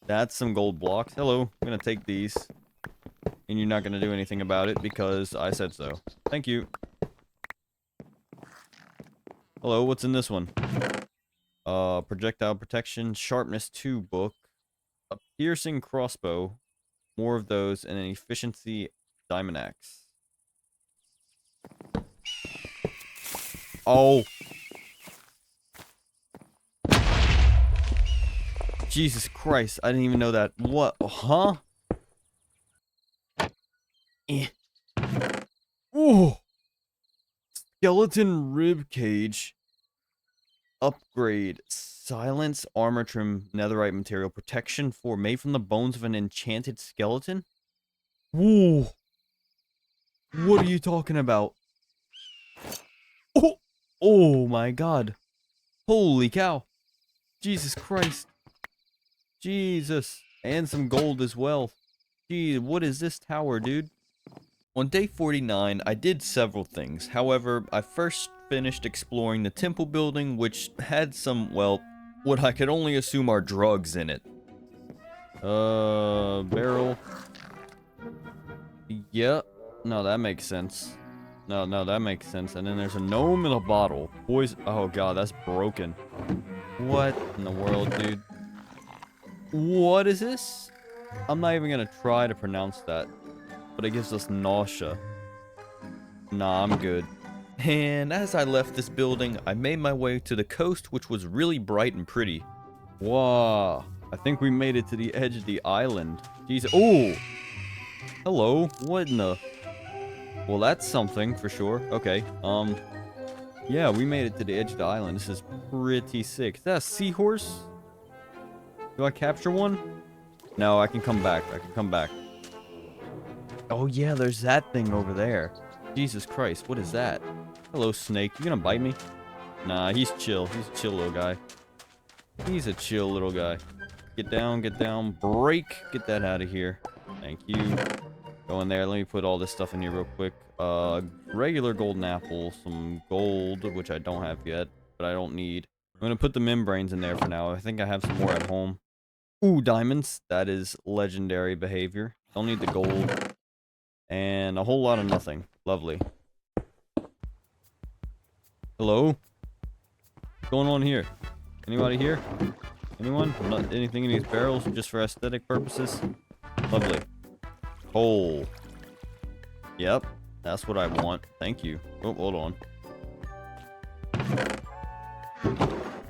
That's some gold blocks. Hello. I'm gonna take these. And you're not gonna do anything about it because I said so. Thank you. Hello, what's in this one? Projectile protection, sharpness 2 book. A piercing crossbow, more of those, and an efficiency diamond axe. Oh. Jesus Christ, I didn't even know that. What? Huh? Eh. Ooh. Skeleton rib cage. Upgrade. Silence, armor trim, netherite material, protection 4, made from the bones of an enchanted skeleton? Whoa. What are you talking about? Oh! Oh my god. Holy cow. Jesus Christ. Jesus. And some gold as well. Gee, what is this tower, dude? On day 49, I did several things. However, I first finished exploring the temple building, which had some, well, what I could only assume are drugs in it. Barrel. Yeah. No, that makes sense. No, that makes sense. And then there's a gnome in a bottle. Boys, oh god, that's broken. What in the world, dude? What is this? I'm not even gonna try to pronounce that, but it gives us nausea. Nah, I'm good. And as I left this building, I made my way to the coast, which was really bright and pretty. Wow, I think we made it to the edge of the island. Jesus. Oh, hello. What in the... Well, that's something for sure. Okay, yeah, we made it to the edge of the island. This is pretty sick. Is that a seahorse? Do I capture one? No, I can come back. I can come back. Oh, yeah, there's that thing over there. Jesus Christ, what is that? Hello, snake. You gonna bite me? Nah, he's chill. He's a chill little guy. He's a chill little guy. Get down, break. Get that out of here. Thank you. Go in there. Let me put all this stuff in here real quick. Regular golden apple, some gold, which I don't have yet, but I don't need. I'm gonna put the membranes in there for now. I think I have some more at home. Ooh, diamonds. That is legendary behavior. Don't need the gold. And a whole lot of nothing. Lovely. Hello? What's going on here? Anybody here? Anyone? Not anything in these barrels just for aesthetic purposes? Lovely. Coal. Yep. That's what I want. Thank you. Oh, hold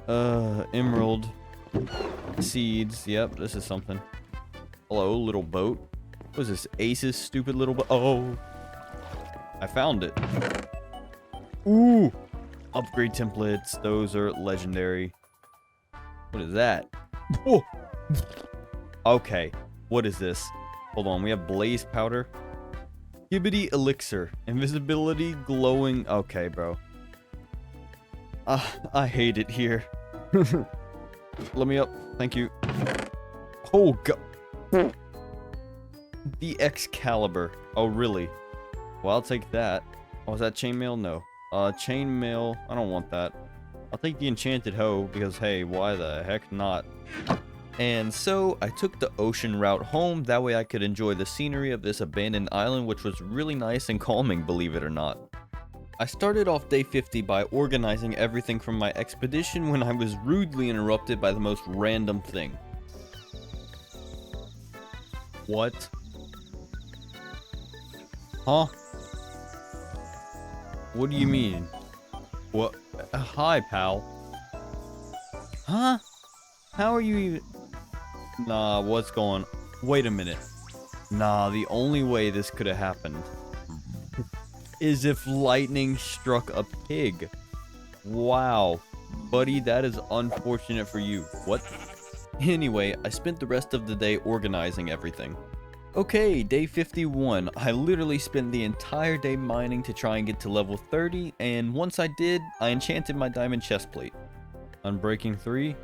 on. Emerald. Seeds. Yep, this is something. Hello, little boat. What is this? Ace's stupid little boat? Oh. I found it. Ooh. Upgrade templates. Those are legendary. What is that? Whoa. Okay. What is this? Hold on. We have blaze powder. Gibbity elixir. Invisibility glowing. Okay, bro. I hate it here. Let me up. Thank you. Oh, God. The Excalibur. Oh, really? Well, I'll take that. Oh, is that chainmail? No. Chainmail. I don't want that. I'll take the enchanted hoe because, hey, why the heck not? And so I took the ocean route home. That way I could enjoy the scenery of this abandoned island, which was really nice and calming, believe it or not. I started off day 50 by organizing everything from my expedition when I was rudely interrupted by the most random thing. What? Huh? What do you mean? What? Hi, pal. Huh? How are you even... Nah, what's going... Wait a minute. Nah, the only way this could have happened is if lightning struck a pig. Wow. Buddy, that is unfortunate for you. What? Anyway, I spent the rest of the day organizing everything. Okay, day 51. I literally spent the entire day mining to try and get to level 30, and once I did, I enchanted my diamond chestplate. Unbreaking 3.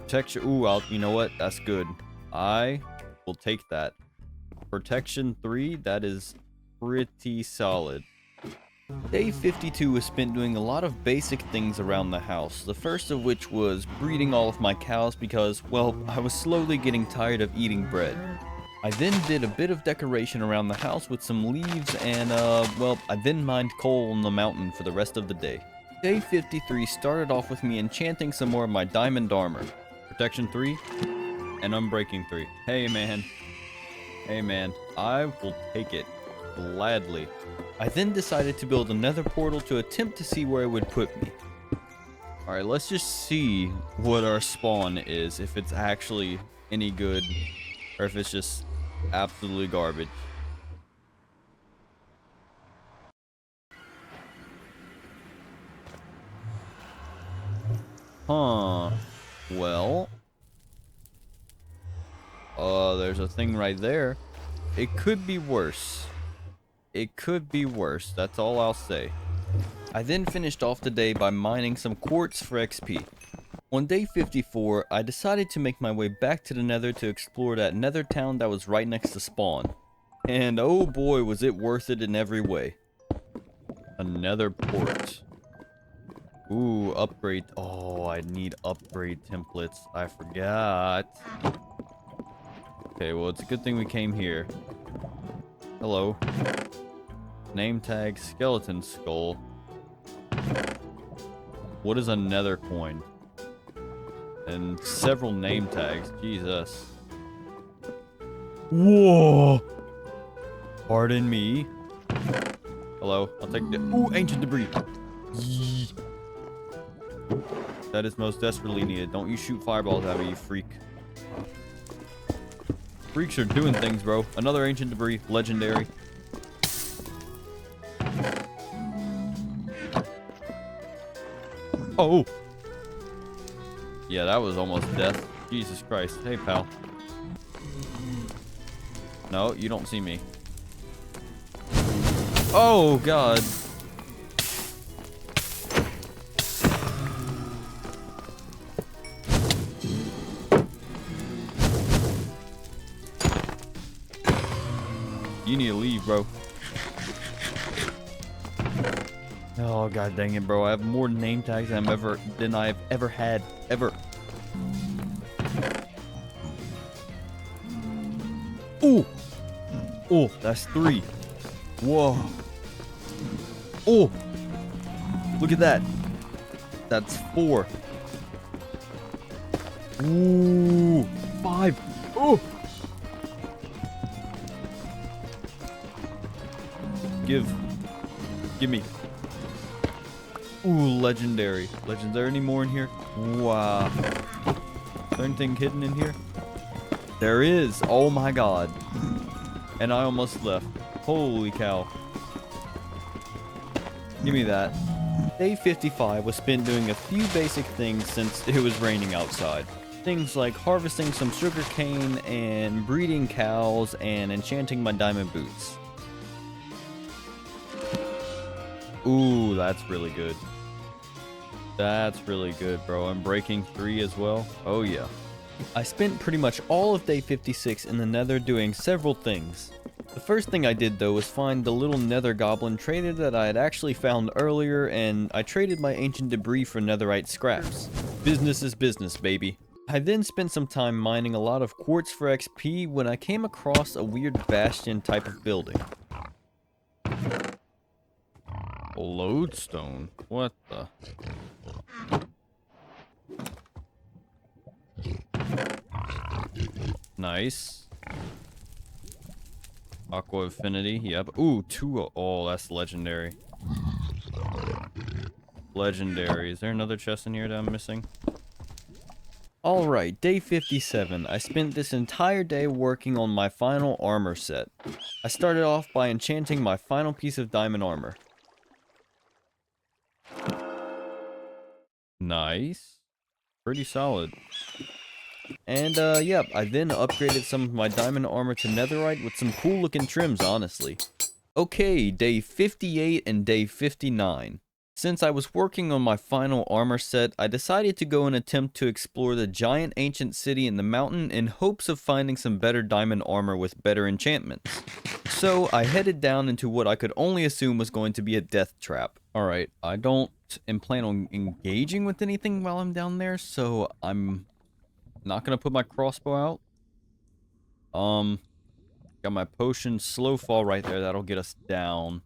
Protection. Ooh, you know what? That's good. I will take that. Protection 3, that is pretty solid. Day 52 was spent doing a lot of basic things around the house, the first of which was breeding all of my cows because, well, I was slowly getting tired of eating bread. I then did a bit of decoration around the house with some leaves and, well, I then mined coal on the mountain for the rest of the day. Day 53 started off with me enchanting some more of my diamond armor. Protection 3 and Unbreaking 3. Hey man, I will take it gladly. I then decided to build another portal to attempt to see where it would put me. Alright, let's just see what our spawn is, if it's actually any good, or if it's just absolutely garbage. Huh. Well. There's a thing right there. It could be worse. It could be worse, that's all I'll say. I then finished off the day by mining some quartz for XP. On day 54, I decided to make my way back to the nether to explore that nether town that was right next to spawn. And oh boy, was it worth it in every way. A nether port. Ooh, upgrade. Oh, I need upgrade templates. I forgot. Okay, well, it's a good thing we came here. Hello. Name tag, skeleton skull. What is a nether coin? And several name tags. Jesus. Whoa! Pardon me. Hello, I'll take the... Ooh, ancient debris. Yee. That is most desperately needed. Don't you shoot fireballs at me, you freak. Freaks are doing things, bro. Another ancient debris. Legendary. Oh! Yeah, that was almost death. Jesus Christ. Hey, pal. No, you don't see me. Oh, God. You need to leave, bro. Oh, God dang it, bro. I have more name tags than I've ever had. Ever. Ooh! Oh, that's 3. Whoa. Oh! Look at that. That's 4. Ooh! 5. Oh! Give me. Ooh, legendary. Is there any more in here? Wow. Is there anything hidden in here? There is. Oh my god. And I almost left. Holy cow. Give me that. Day 55 was spent doing a few basic things since it was raining outside. Things like harvesting some sugarcane and breeding cows and enchanting my diamond boots. Ooh, that's really good. That's really good, bro. I'm breaking 3 as well. Oh, yeah. I spent pretty much all of day 56 in the nether doing several things. The first thing I did, though, was find the little nether goblin trader that I had actually found earlier, and I traded my ancient debris for netherite scraps. Business is business, baby. I then spent some time mining a lot of quartz for XP when I came across a weird bastion type of building. Lodestone? What the? Nice. Aqua Affinity, yep. Ooh, 2. Oh, that's legendary. Legendary. Is there another chest in here that I'm missing? Alright, day 57. I spent this entire day working on my final armor set. I started off by enchanting my final piece of diamond armor. Nice. Pretty solid. And, yep, I then upgraded some of my diamond armor to netherite with some cool looking trims, honestly. Okay, day 58 and day 59. Since I was working on my final armor set, I decided to go and attempt to explore the giant ancient city in the mountain in hopes of finding some better diamond armor with better enchantments. So, I headed down into what I could only assume was going to be a death trap. Alright, I don't plan on engaging with anything while I'm down there, so I'm not gonna put my crossbow out. Got my potion slow fall right there. That'll get us down.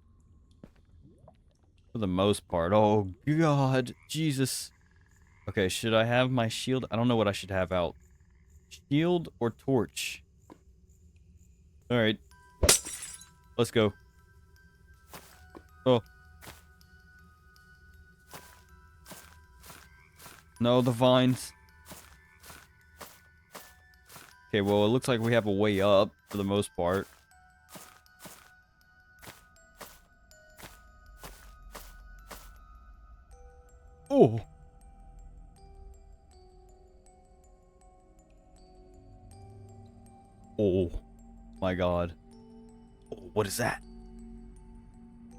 For the most part. Oh, God. Jesus. Okay, should I have my shield? I don't know what I should have out. Shield or torch? Alright. Let's go. Oh. No, the vines. Okay, well, it looks like we have a way up for the most part. Oh! Oh my god. Oh, what is that?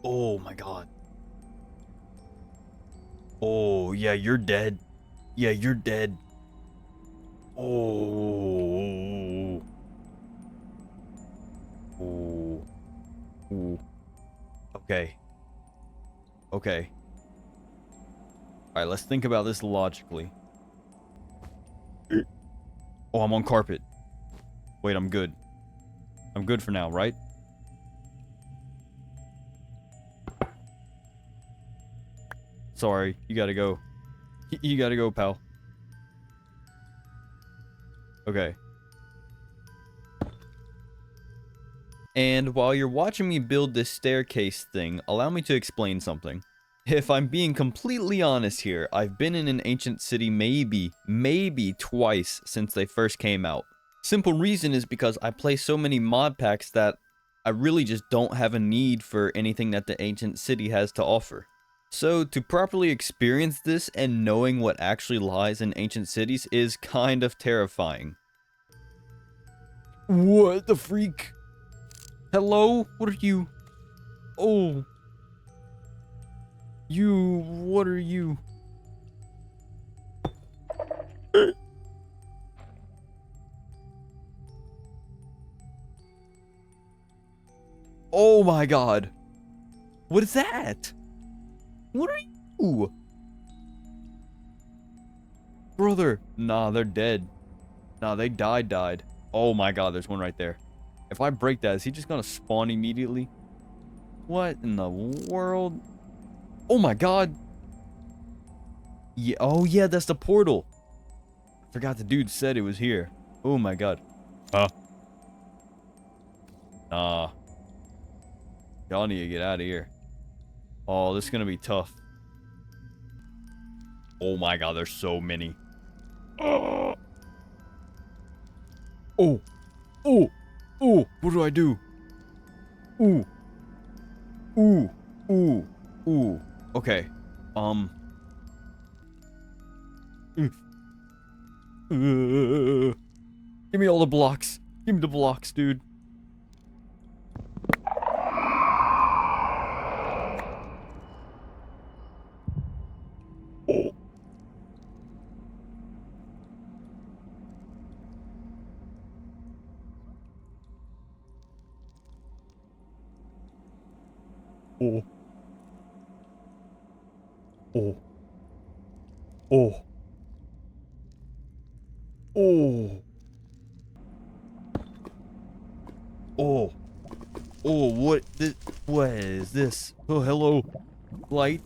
Oh my god. Oh, yeah, you're dead. Yeah, you're dead. Oh. Oh. Ooh. Okay. Okay. Alright, let's think about this logically. Oh, I'm on carpet. Wait, I'm good. I'm good for now, right? Sorry, you gotta go. You gotta go, pal. Okay. And while you're watching me build this staircase thing, allow me to explain something. If I'm being completely honest here, I've been in an ancient city maybe twice since they first came out. Simple reason is because I play so many mod packs that I really just don't have a need for anything that the ancient city has to offer. So to properly experience this and knowing what actually lies in ancient cities is kind of terrifying. What the freak? Hello? What are you? Oh. What are you? Oh my god. What is that? What are you? Brother. Nah, they're dead. Nah, they died. Oh my god, there's one right there. If I break that, is he just gonna spawn immediately? What in the world? Oh my god. Yeah, oh yeah, that's the portal. I forgot the dude said it was here. Oh my god. Huh? Nah. Y'all need to get out of here. Oh, this is gonna be tough. Oh my god, there's so many. Oh. Oh. Oh. Oh. What do I do? Ooh. Ooh. Ooh. Ooh. Okay. Give me all the blocks. Give me the blocks, dude. Oh. Oh. Oh. Oh. Oh. Oh. Oh, what is this? Oh, hello. Light.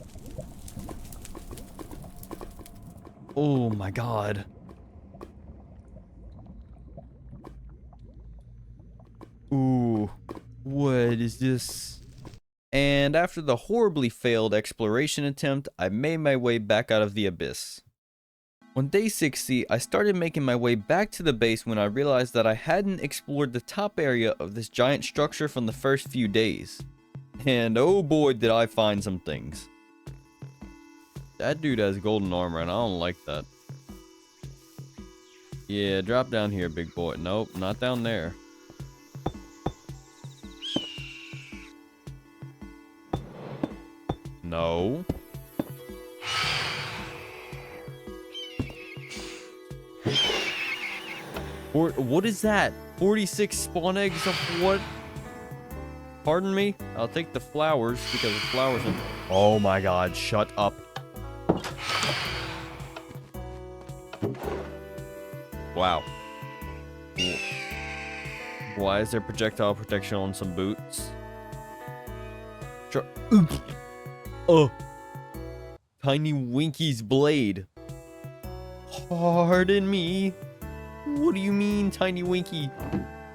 Oh my god. Ooh. What is this? And after the horribly failed exploration attempt, I made my way back out of the abyss. On day 60, I started making my way back to the base when I realized that I hadn't explored the top area of this giant structure from the first few days. And oh boy did I find some things. That dude has golden armor and I don't like that. Yeah, drop down here, big boy. Nope, not down there. No. Or what is that? 46 spawn eggs of what? Pardon me? I'll take the flowers because the flowers are... Oh my god, shut up. Wow. Why is there projectile protection on some boots? Oh. Tiny Winky's blade. Pardon me. What do you mean, Tiny Winky?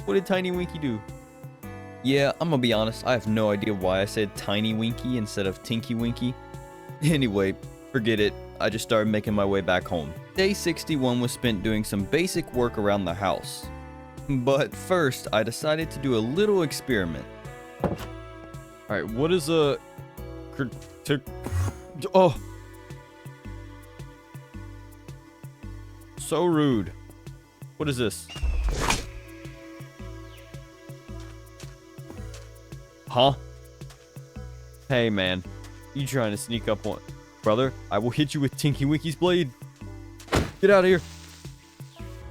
What did Tiny Winky do? Yeah, I'm gonna be honest, I have no idea why I said Tiny Winky instead of Tinky Winky. Anyway, forget it. I just started making my way back home. Day 61 was spent doing some basic work around the house. But first, I decided to do a little experiment. Alright, what is a... Oh! So rude. What is this? Huh? Hey, man. You trying to sneak up on... Brother, I will hit you with Tinky Winky's blade. Get out of here.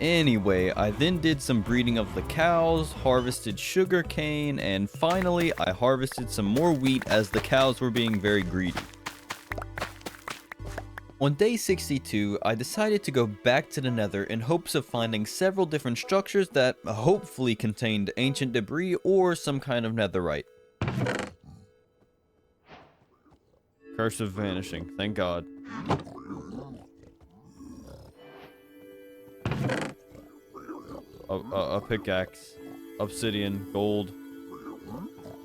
Anyway, I then did some breeding of the cows, harvested sugar cane, and finally, I harvested some more wheat as the cows were being very greedy. On day 62, I decided to go back to the Nether in hopes of finding several different structures that hopefully contained ancient debris or some kind of netherite. Curse of vanishing, thank God. a pickaxe, obsidian, gold.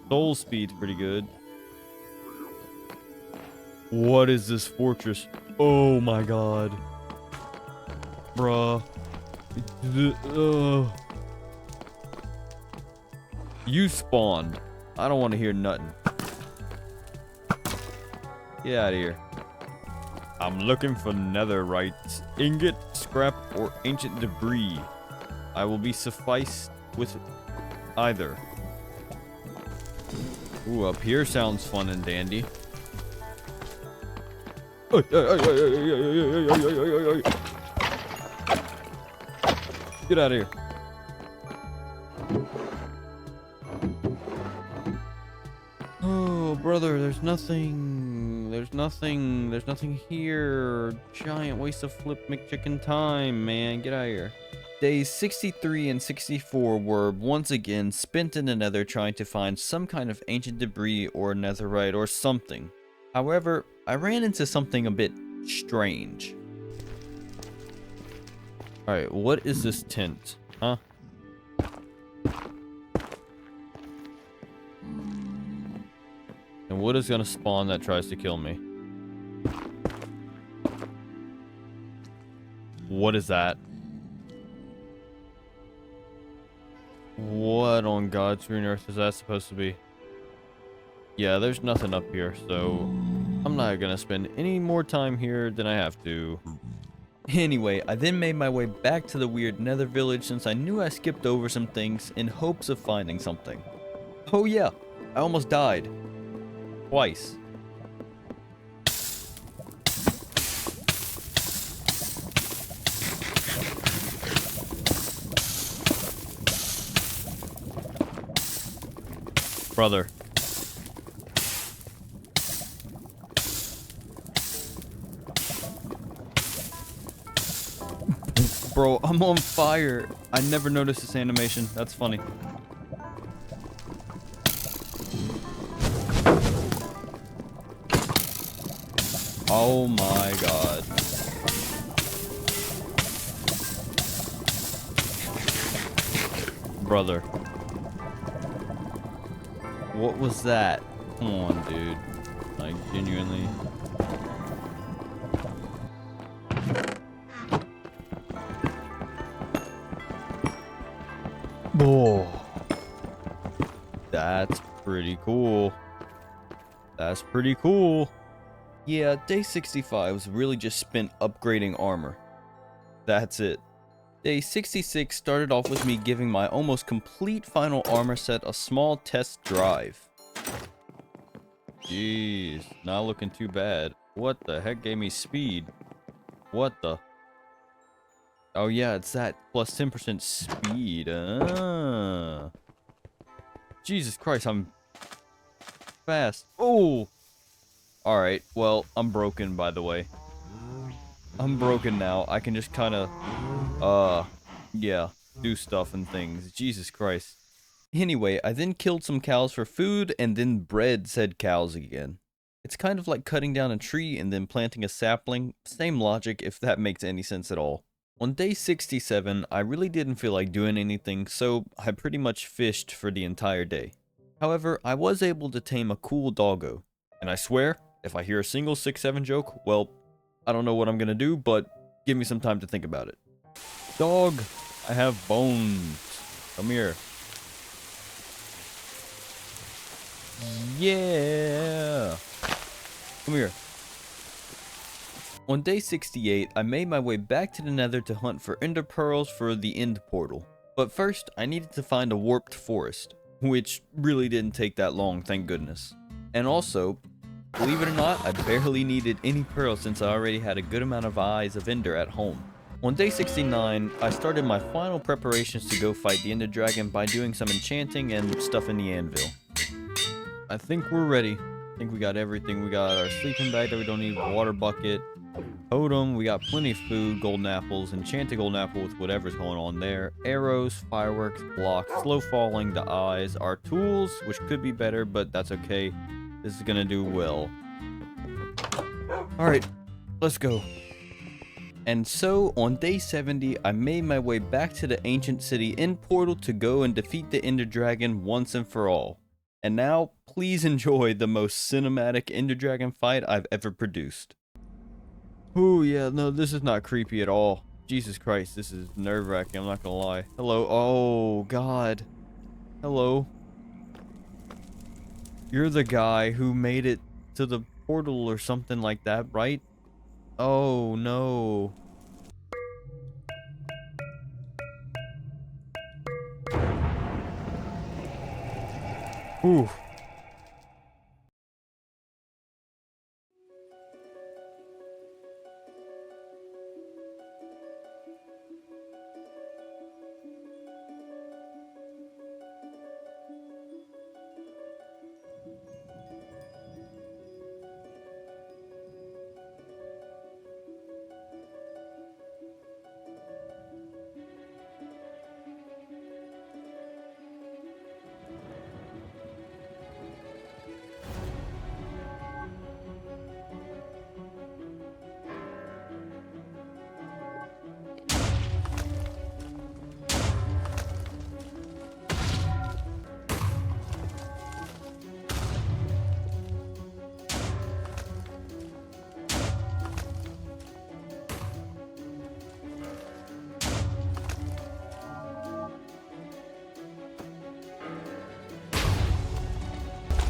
Soul speed's pretty good. What is this fortress? Oh my god. Bruh. You spawned. I don't want to hear nothing. Get out of here. I'm looking for netherite, ingot, scrap, or ancient debris. I will be sufficed with either. Ooh, up here sounds fun and dandy. Get out of here. Oh, brother, there's nothing here. Giant waste of flip McChicken time, man. Get out of here. Days 63 and 64 were once again spent in the nether trying to find some kind of ancient debris or netherite or something. However, I ran into something a bit strange. Alright, what is this tent? Huh? And what is gonna spawn that tries to kill me? What is that? What on God's green earth is that supposed to be? Yeah, there's nothing up here, so I'm not gonna spend any more time here than I have to. Anyway, I then made my way back to the weird nether village since I knew I skipped over some things in hopes of finding something. Oh yeah, I almost died. Twice. Brother. Bro, I'm on fire. I never noticed this animation. That's funny. Oh my god. Brother. What was that? Come on, dude. Like, genuinely. Oh. That's pretty cool. That's pretty cool. Yeah, day 65 was really just spent upgrading armor. That's it. Day 66 started off with me giving my almost complete final armor set a small test drive. Jeez, not looking too bad. What the heck gave me speed? What the? Oh yeah, it's that plus 10% speed. Jesus Christ, I'm fast. Oh! Alright, well, I'm broken, by the way. I'm broken now. I can just kind of, yeah, do stuff and things. Jesus Christ. Anyway, I then killed some cows for food and then bred said cows again. It's kind of like cutting down a tree and then planting a sapling. Same logic, if that makes any sense at all. On day 67, I really didn't feel like doing anything, so I pretty much fished for the entire day. However, I was able to tame a cool doggo. And I swear, if I hear a single 6-7 joke, well, I don't know what I'm gonna do, but give me some time to think about it. Dog, I have bones. Come here. Yeah. Come here. On day 68, I made my way back to the nether to hunt for ender pearls for the end portal. But first, I needed to find a warped forest, which really didn't take that long, thank goodness. And also, believe it or not, I barely needed any pearls since I already had a good amount of eyes of ender at home. On day 69, I started my final preparations to go fight the ender dragon by doing some enchanting and stuff in the anvil. I think we're ready. I think we got everything. We got our sleeping bag that we don't need, water bucket, totem, we got plenty of food, golden apples, enchanted golden apple with whatever's going on there, arrows, fireworks, blocks, slow falling, the eyes, our tools, which could be better, but that's okay. This is gonna do well. Alright, let's go. And so, on day 70, I made my way back to the ancient city in Portal to go and defeat the Ender Dragon once and for all. And now, please enjoy the most cinematic Ender Dragon fight I've ever produced. Ooh, yeah, no, this is not creepy at all. Jesus Christ, this is nerve-wracking, I'm not gonna lie. Hello, oh, God. Hello. You're the guy who made it to the portal or something like that, right? Oh, no. Ooh.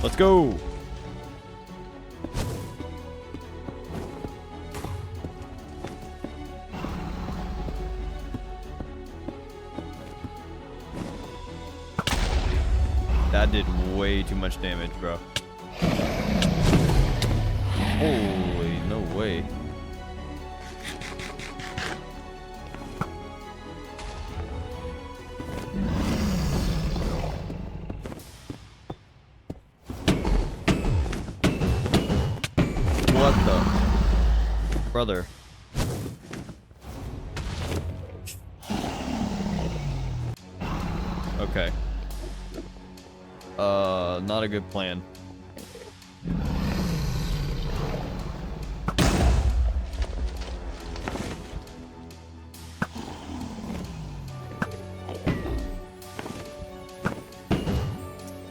Let's go. That did way too much damage, bro. Holy, no way. What the? Brother. Okay. Not a good plan.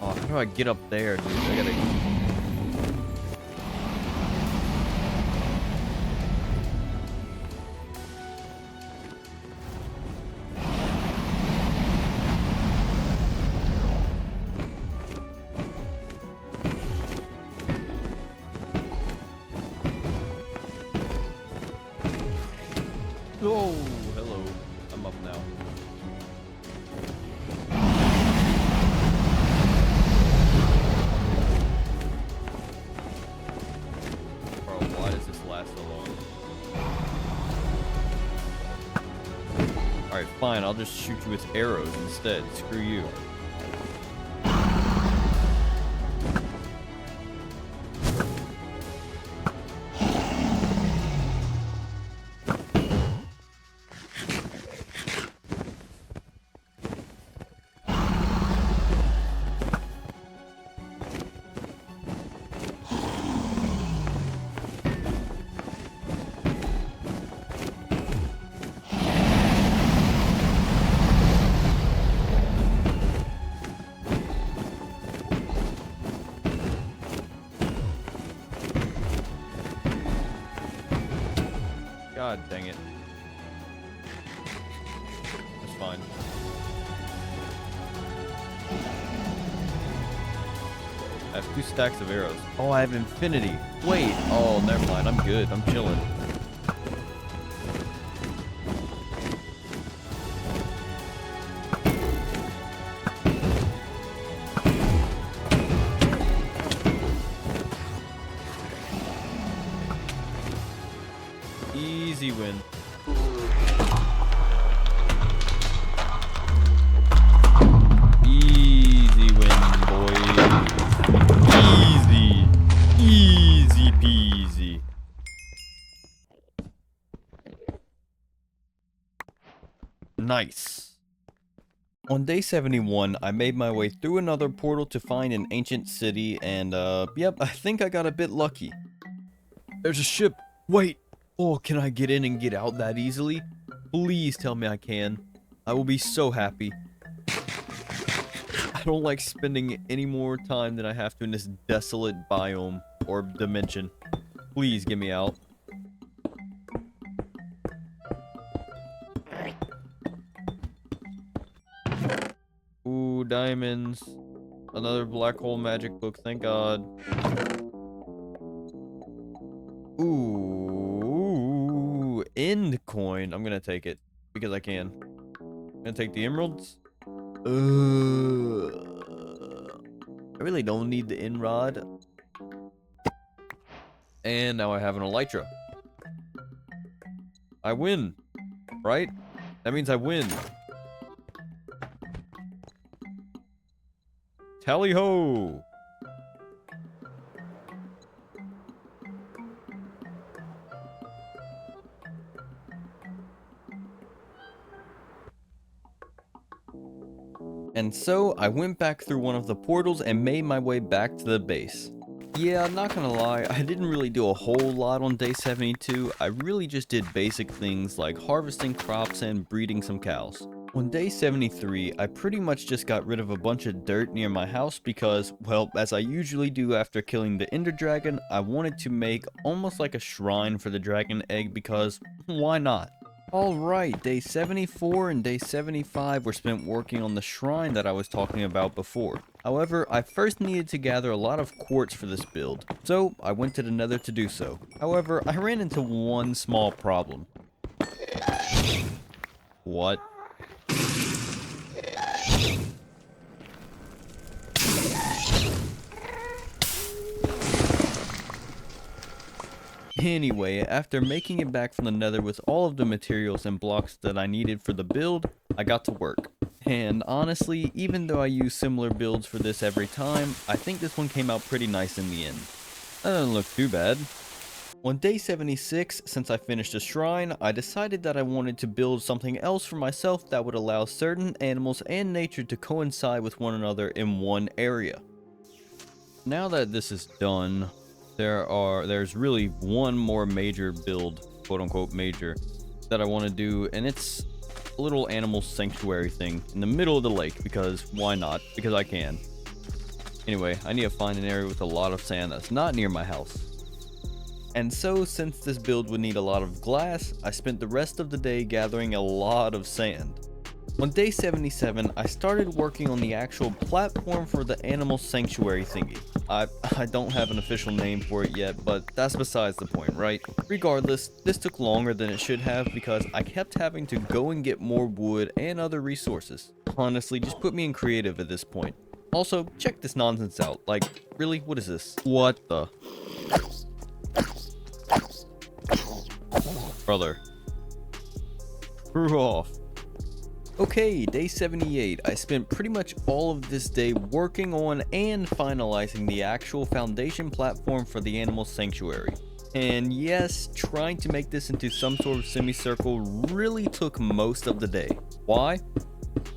Oh, how do I get up there, dude? I gotta... Oh, hello. I'm up now. Bro, why does this last so long? Alright, fine. I'll just shoot you with arrows instead. Screw you. God dang it. That's fine. I have 2 stacks of arrows. Oh, I have infinity. Wait. Oh, never mind. I'm good. I'm chilling. Easy win. Easy win, boys. Easy. Easy peasy. Nice. On day 71, I made my way through another portal to find an ancient city, and yep, I think I got a bit lucky. There's a ship. Wait. Oh, can I get in and get out that easily? Please tell me I can. I will be so happy. I don't like spending any more time than I have to in this desolate biome or dimension. Please get me out. Ooh, diamonds. Another black hole magic book, thank God. Ooh, end coin. I'm gonna take it because I can. I'm gonna take the emeralds. I really don't need the end rod. And now I have an elytra. I win, right? That means I win. Tally ho! And so I went back through one of the portals and made my way back to the base. Yeah, I'm not gonna lie, I didn't really do a whole lot on day 72. I really just did basic things like harvesting crops and breeding some cows. On day 73, I pretty much just got rid of a bunch of dirt near my house because, well, as I usually do after killing the Ender Dragon, I wanted to make almost like a shrine for the dragon egg because, why not? Alright, day 74 and day 75 were spent working on the shrine that I was talking about before. However, I first needed to gather a lot of quartz for this build, so I went to the nether to do so. However, I ran into one small problem. What? Anyway, after making it back from the nether with all of the materials and blocks that I needed for the build, I got to work. And honestly, even though I use similar builds for this every time, I think this one came out pretty nice in the end. That doesn't look too bad. On day 76, since I finished the shrine, I decided that I wanted to build something else for myself that would allow certain animals and nature to coincide with one another in one area. Now that this is done, there's really one more major build, quote unquote major, that I want to do, and it's a little animal sanctuary thing in the middle of the lake, because why not? Because I can. Anyway, I need to find an area with a lot of sand that's not near my house. And so, since this build would need a lot of glass, I spent the rest of the day gathering a lot of sand. On day 77, I started working on the actual platform for the animal sanctuary thingy. I don't have an official name for it yet, but that's besides the point, right? Regardless, this took longer than it should have because I kept having to go and get more wood and other resources. Honestly, just put me in creative at this point. Also, check this nonsense out. Like, really? What is this? What the? Brother. Screw off. Okay, day 78. I spent pretty much all of this day working on and finalizing the actual foundation platform for the animal sanctuary. And yes, trying to make this into some sort of semicircle really took most of the day. Why?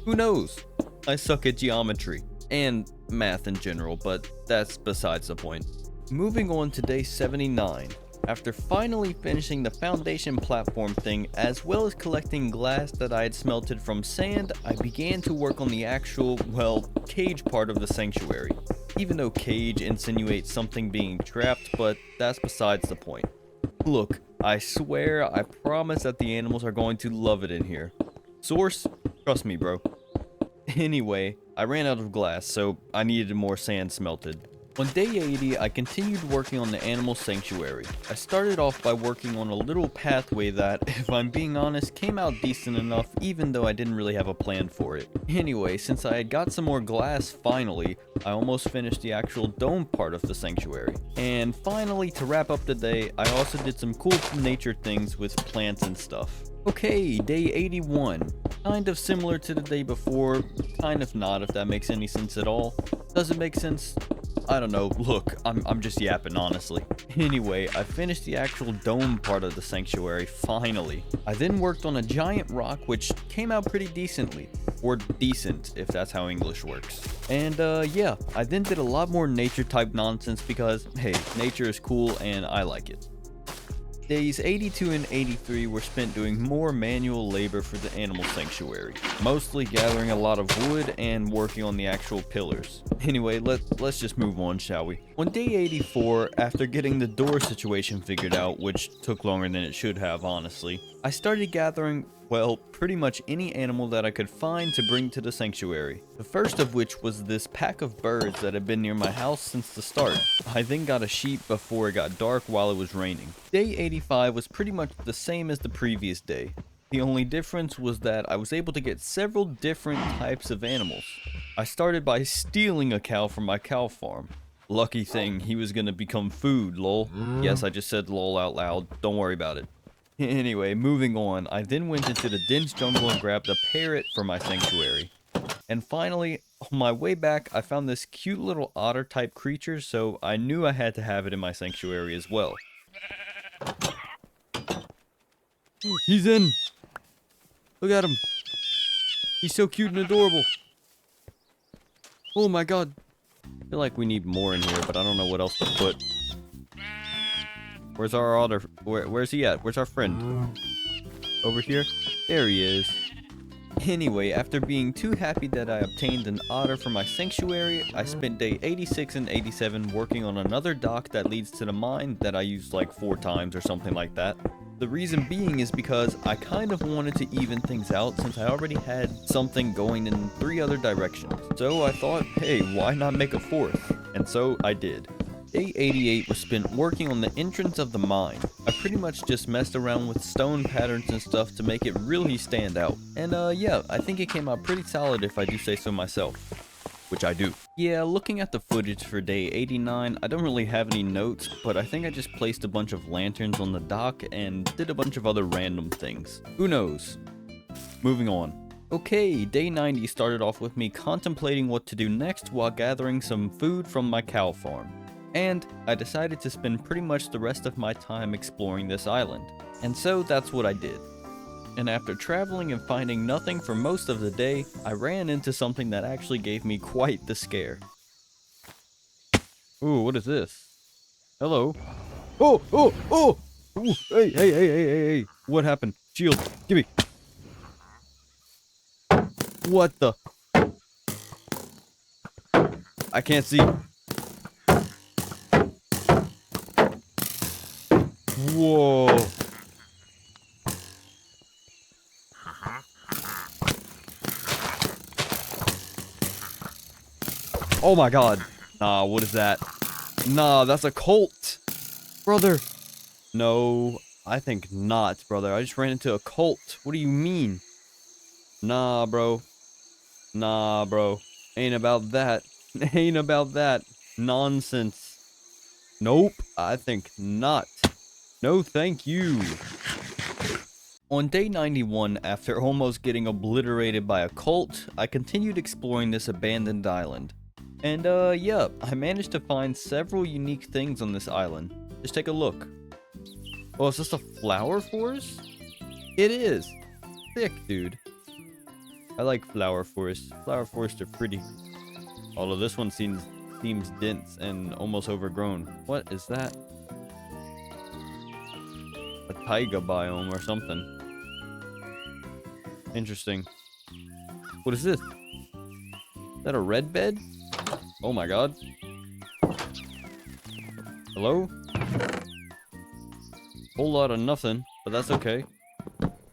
Who knows? I suck at geometry and math in general, but that's besides the point. Moving on to day 79. After finally finishing the foundation platform thing, as well as collecting glass that I had smelted from sand, I began to work on the actual, well, cage part of the sanctuary. Even though cage insinuates something being trapped, but that's besides the point. Look, I swear, I promise that the animals are going to love it in here. Source? Trust me, bro. Anyway, I ran out of glass, so I needed more sand smelted. On day 80, I continued working on the animal sanctuary. I started off by working on a little pathway that, if I'm being honest, came out decent enough even though I didn't really have a plan for it. Anyway, since I had got some more glass finally, I almost finished the actual dome part of the sanctuary. And finally, to wrap up the day, I also did some cool nature things with plants and stuff. Okay, day 81. Kind of similar to the day before, kind of not if that makes any sense at all. Does it make sense? I don't know, look, I'm just yapping honestly. Anyway, I finished the actual dome part of the sanctuary, finally. I then worked on a giant rock which came out pretty decently. Or decent, if that's how English works. And yeah, I then did a lot more nature type nonsense because, hey, nature is cool and I like it. Days 82 and 83 were spent doing more manual labor for the animal sanctuary, mostly gathering a lot of wood and working on the actual pillars. Anyway, let's just move on, shall we? On day 84, after getting the door situation figured out, which took longer than it should have, honestly, I started gathering, well, pretty much any animal that I could find to bring to the sanctuary. The first of which was this pack of birds that had been near my house since the start. I then got a sheep before it got dark while it was raining. Day 85 was pretty much the same as the previous day. The only difference was that I was able to get several different types of animals. I started by stealing a cow from my cow farm. Lucky thing, he was gonna become food, lol. Yes, I just said lol out loud, don't worry about it. Anyway, moving on, I then went into the dense jungle and grabbed a parrot for my sanctuary. And finally, on my way back, I found this cute little otter type creature, so I knew I had to have it in my sanctuary as well. He's in! Look at him! He's so cute and adorable! Oh my god! I feel like we need more in here, but I don't know what else to put. Where's our otter? Where's he at? Where's our friend? Over here? There he is. Anyway, after being too happy that I obtained an otter for my sanctuary, I spent day 86 and 87 working on another dock that leads to the mine that I used like 4 times or something like that. The reason being is because I kind of wanted to even things out since I already had something going in 3 other directions. So I thought, hey, why not make a 4th? And so I did. Day 88 was spent working on the entrance of the mine. I pretty much just messed around with stone patterns and stuff to make it really stand out. And yeah, I think it came out pretty solid if I do say so myself. Which I do. Yeah, looking at the footage for day 89, I don't really have any notes, but I think I just placed a bunch of lanterns on the dock and did a bunch of other random things. Who knows? Moving on. Okay, day 90 started off with me contemplating what to do next while gathering some food from my cow farm. And I decided to spend pretty much the rest of my time exploring this island. And so that's what I did. And after traveling and finding nothing for most of the day, I ran into something that actually gave me quite the scare. Ooh, what is this? Hello. Oh, oh, oh! Ooh, hey. What happened? Shield, gimme. What the? I can't see. Whoa. Oh my god. Nah, what is that? Nah, that's a cult. Brother. No, I think not, brother. I just ran into a cult. What do you mean? Nah, bro. Nah, bro. Ain't about that. Ain't about that. Nonsense. Nope, I think not. No, thank you. On day 91, after almost getting obliterated by a cult, I continued exploring this abandoned island. And yeah, I managed to find several unique things on this island. Just take a look. Oh, is this a flower forest? It is. Sick, dude. I like flower forests. Flower forests are pretty. Although this one seems dense and almost overgrown. What is that? A taiga biome or something. Interesting. What is this? Is that a red bed? Oh my god. Hello? Whole lot of nothing, but that's okay.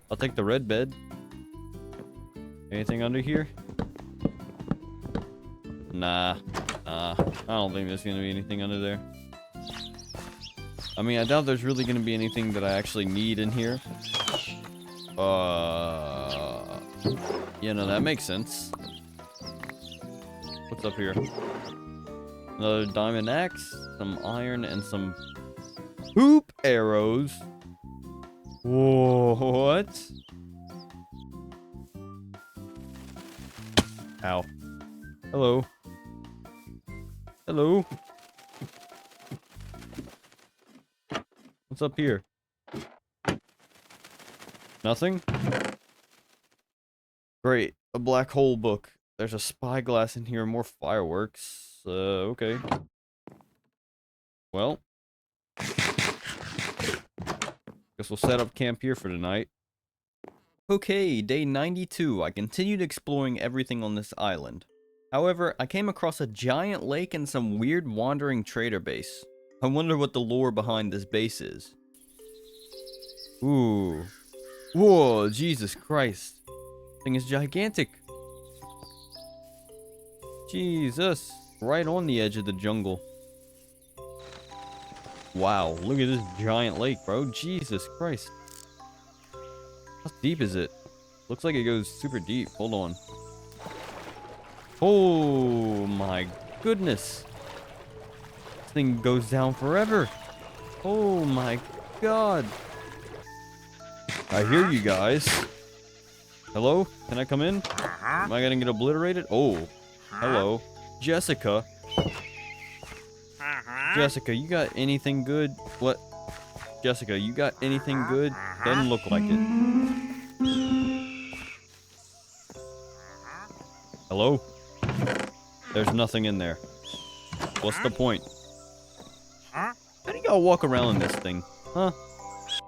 I'll take the red bed. Anything under here? Nah. I don't think there's gonna be anything under there. I mean, I doubt there's really gonna be anything that I actually need in here. Yeah, no, that makes sense. What's up here? Another diamond axe, some iron, and some hoop arrows. Whoa, what? Ow. Hello. Hello. What's up here? Nothing? Great. A black hole book. There's a spyglass in here, more fireworks. Okay. Well. Guess we'll set up camp here for tonight. Okay, day 92. I continued exploring everything on this island. However, I came across a giant lake and some weird wandering trader base. I wonder what the lore behind this base is. Ooh. Whoa, Jesus Christ. This thing is gigantic. Jesus. Right on the edge of the jungle. Wow, look at this giant lake, bro. Jesus Christ. How deep is it? Looks like it goes super deep. Hold on. Oh my goodness. This thing goes down forever. Oh my god. I hear you guys. Hello? Can I come in? Am I gonna get obliterated? Oh. Hello. Jessica. Jessica, you got anything good? What? Jessica, you got anything good? Doesn't look like it. Hello? There's nothing in there. What's the point? How do y'all walk around in this thing? Huh?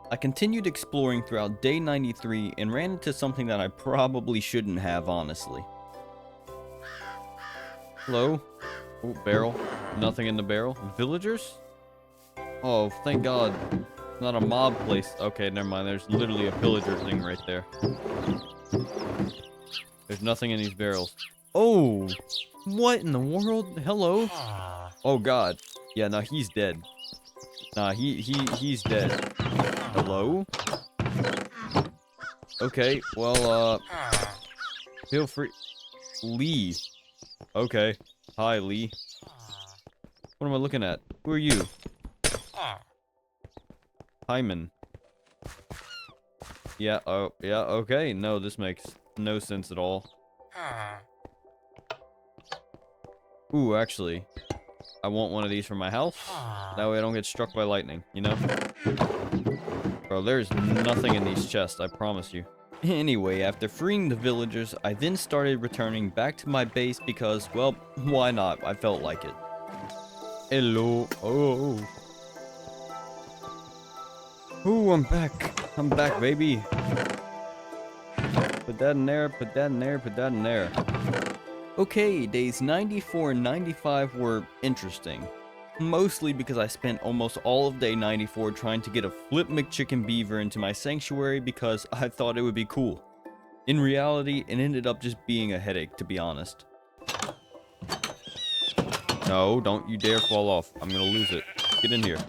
I continued exploring throughout day 93 and ran into something that I probably shouldn't have, honestly. Hello? Oh, barrel. Nothing in the barrel. Villagers? Oh, thank God. Not a mob place. Okay, never mind. There's literally a villager thing right there. There's nothing in these barrels. Oh! What in the world? Hello? Oh, God. Yeah, no, he's dead. Nah, he's dead. Hello? Okay, well, feel free. Lee. Okay. Hi, Lee. What am I looking at? Who are you? Hyman. Yeah, oh, yeah, okay. No, this makes no sense at all. Ooh, actually, I want one of these for my house. That way I don't get struck by lightning, you know? Bro, there's nothing in these chests, I promise you. Anyway, after freeing the villagers, I then started returning back to my base because, well, why not? I felt like it. Hello. Oh. Ooh, I'm back. I'm back, baby. Put that in there, put that in there, put that in there. Okay, days 94 and 95 were interesting. Mostly because I spent almost all of day 94 trying to get a flip McChicken beaver into my sanctuary because I thought it would be cool. In reality, it ended up just being a headache, to be honest. No, don't you dare fall off. I'm gonna lose it. Get in here.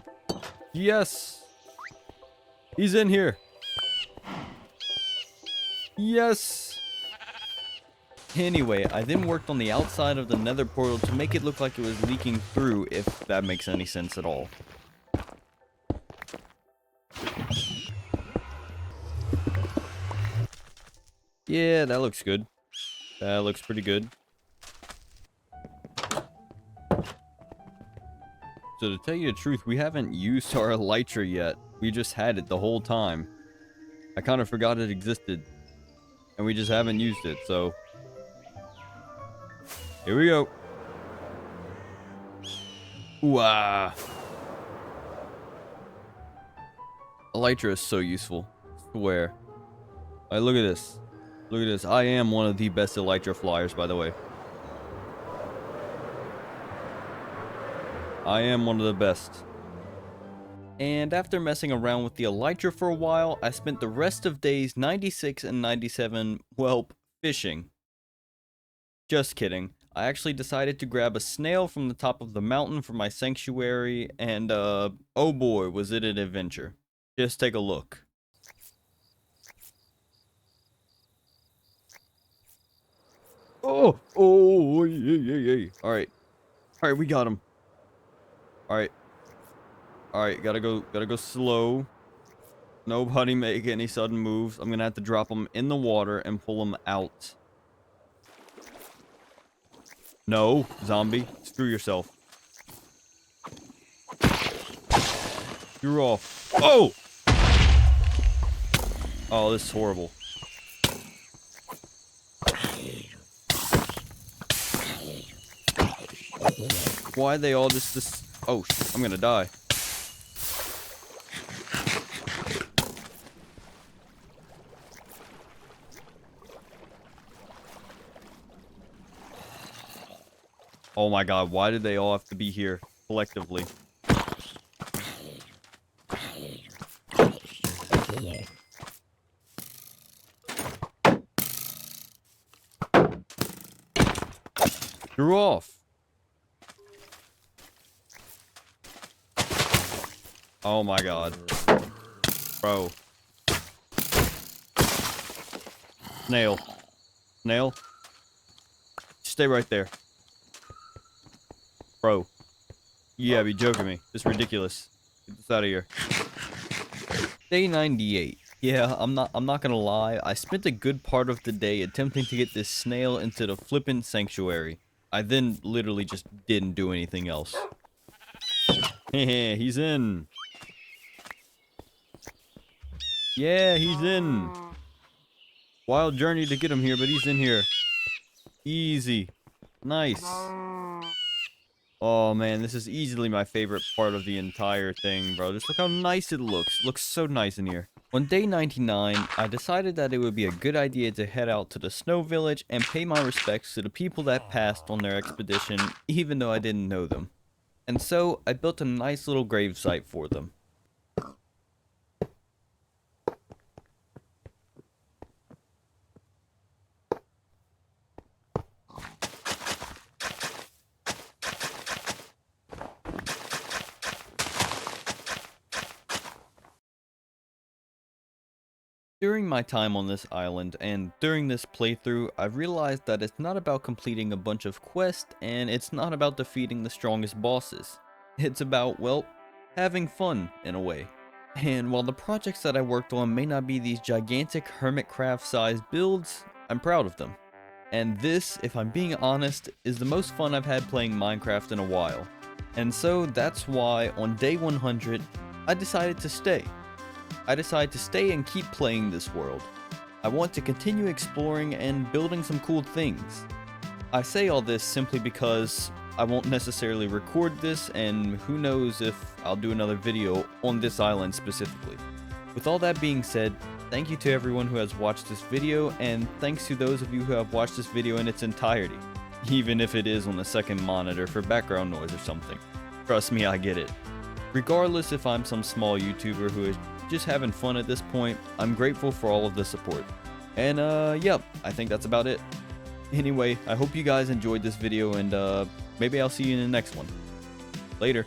Yes! He's in here! Yes! Anyway, I then worked on the outside of the nether portal to make it look like it was leaking through, if that makes any sense at all. Yeah, that looks good. That looks pretty good. So to tell you the truth, we haven't used our elytra yet. We just had it the whole time. I kind of forgot it existed. And we just haven't used it, so... Here we go. Wow. Elytra is so useful. I swear. Alright, look at this. Look at this. I am one of the best elytra flyers, by the way. I am one of the best. And after messing around with the elytra for a while, I spent the rest of days 96 and 97, well, fishing. Just kidding. I actually decided to grab a snail from the top of the mountain for my sanctuary, and oh boy, was it an adventure. Just take a look. Oh, oh, yeah. Alright, we got him. Alright, gotta go slow. Nobody make any sudden moves. I'm gonna have to drop him in the water and pull him out. No, zombie. Screw yourself. You're off. Oh! Oh, this is horrible. Why are they all just this? Oh, I'm gonna die. Oh my god, why did they all have to be here collectively? Screw off. Oh my god. Bro. Snail. Snail. Stay right there. Bro. Yeah, be joking me. This is ridiculous. Get this out of here. Day 98. Yeah, I'm not gonna lie. I spent a good part of the day attempting to get this snail into the flippin' sanctuary. I then literally just didn't do anything else. Hehe, he's in. Yeah, he's in. Wild journey to get him here, but he's in here. Easy. Nice. Oh man, this is easily my favorite part of the entire thing, bro. Just look how nice it looks. Looks so nice in here. On day 99, I decided that it would be a good idea to head out to the snow village and pay my respects to the people that passed on their expedition, even though I didn't know them. And so, I built a nice little gravesite for them. During my time on this island, and during this playthrough, I've realized that it's not about completing a bunch of quests, and it's not about defeating the strongest bosses. It's about, well, having fun, in a way. And while the projects that I worked on may not be these gigantic hermitcraft-sized builds, I'm proud of them. And this, if I'm being honest, is the most fun I've had playing Minecraft in a while. And so that's why, on day 100, I decided to stay. I decided to stay and keep playing this world. I want to continue exploring and building some cool things. I say all this simply because I won't necessarily record this, and who knows if I'll do another video on this island specifically. With all that being said, thank you to everyone who has watched this video, and thanks to those of you who have watched this video in its entirety, even if it is on the second monitor for background noise or something. Trust me, I get it. Regardless if I'm some small YouTuber who is just having fun at this point, I'm grateful for all of the support. And yep, I think that's about it. Anyway, I hope you guys enjoyed this video, and maybe I'll see you in the next one. Later.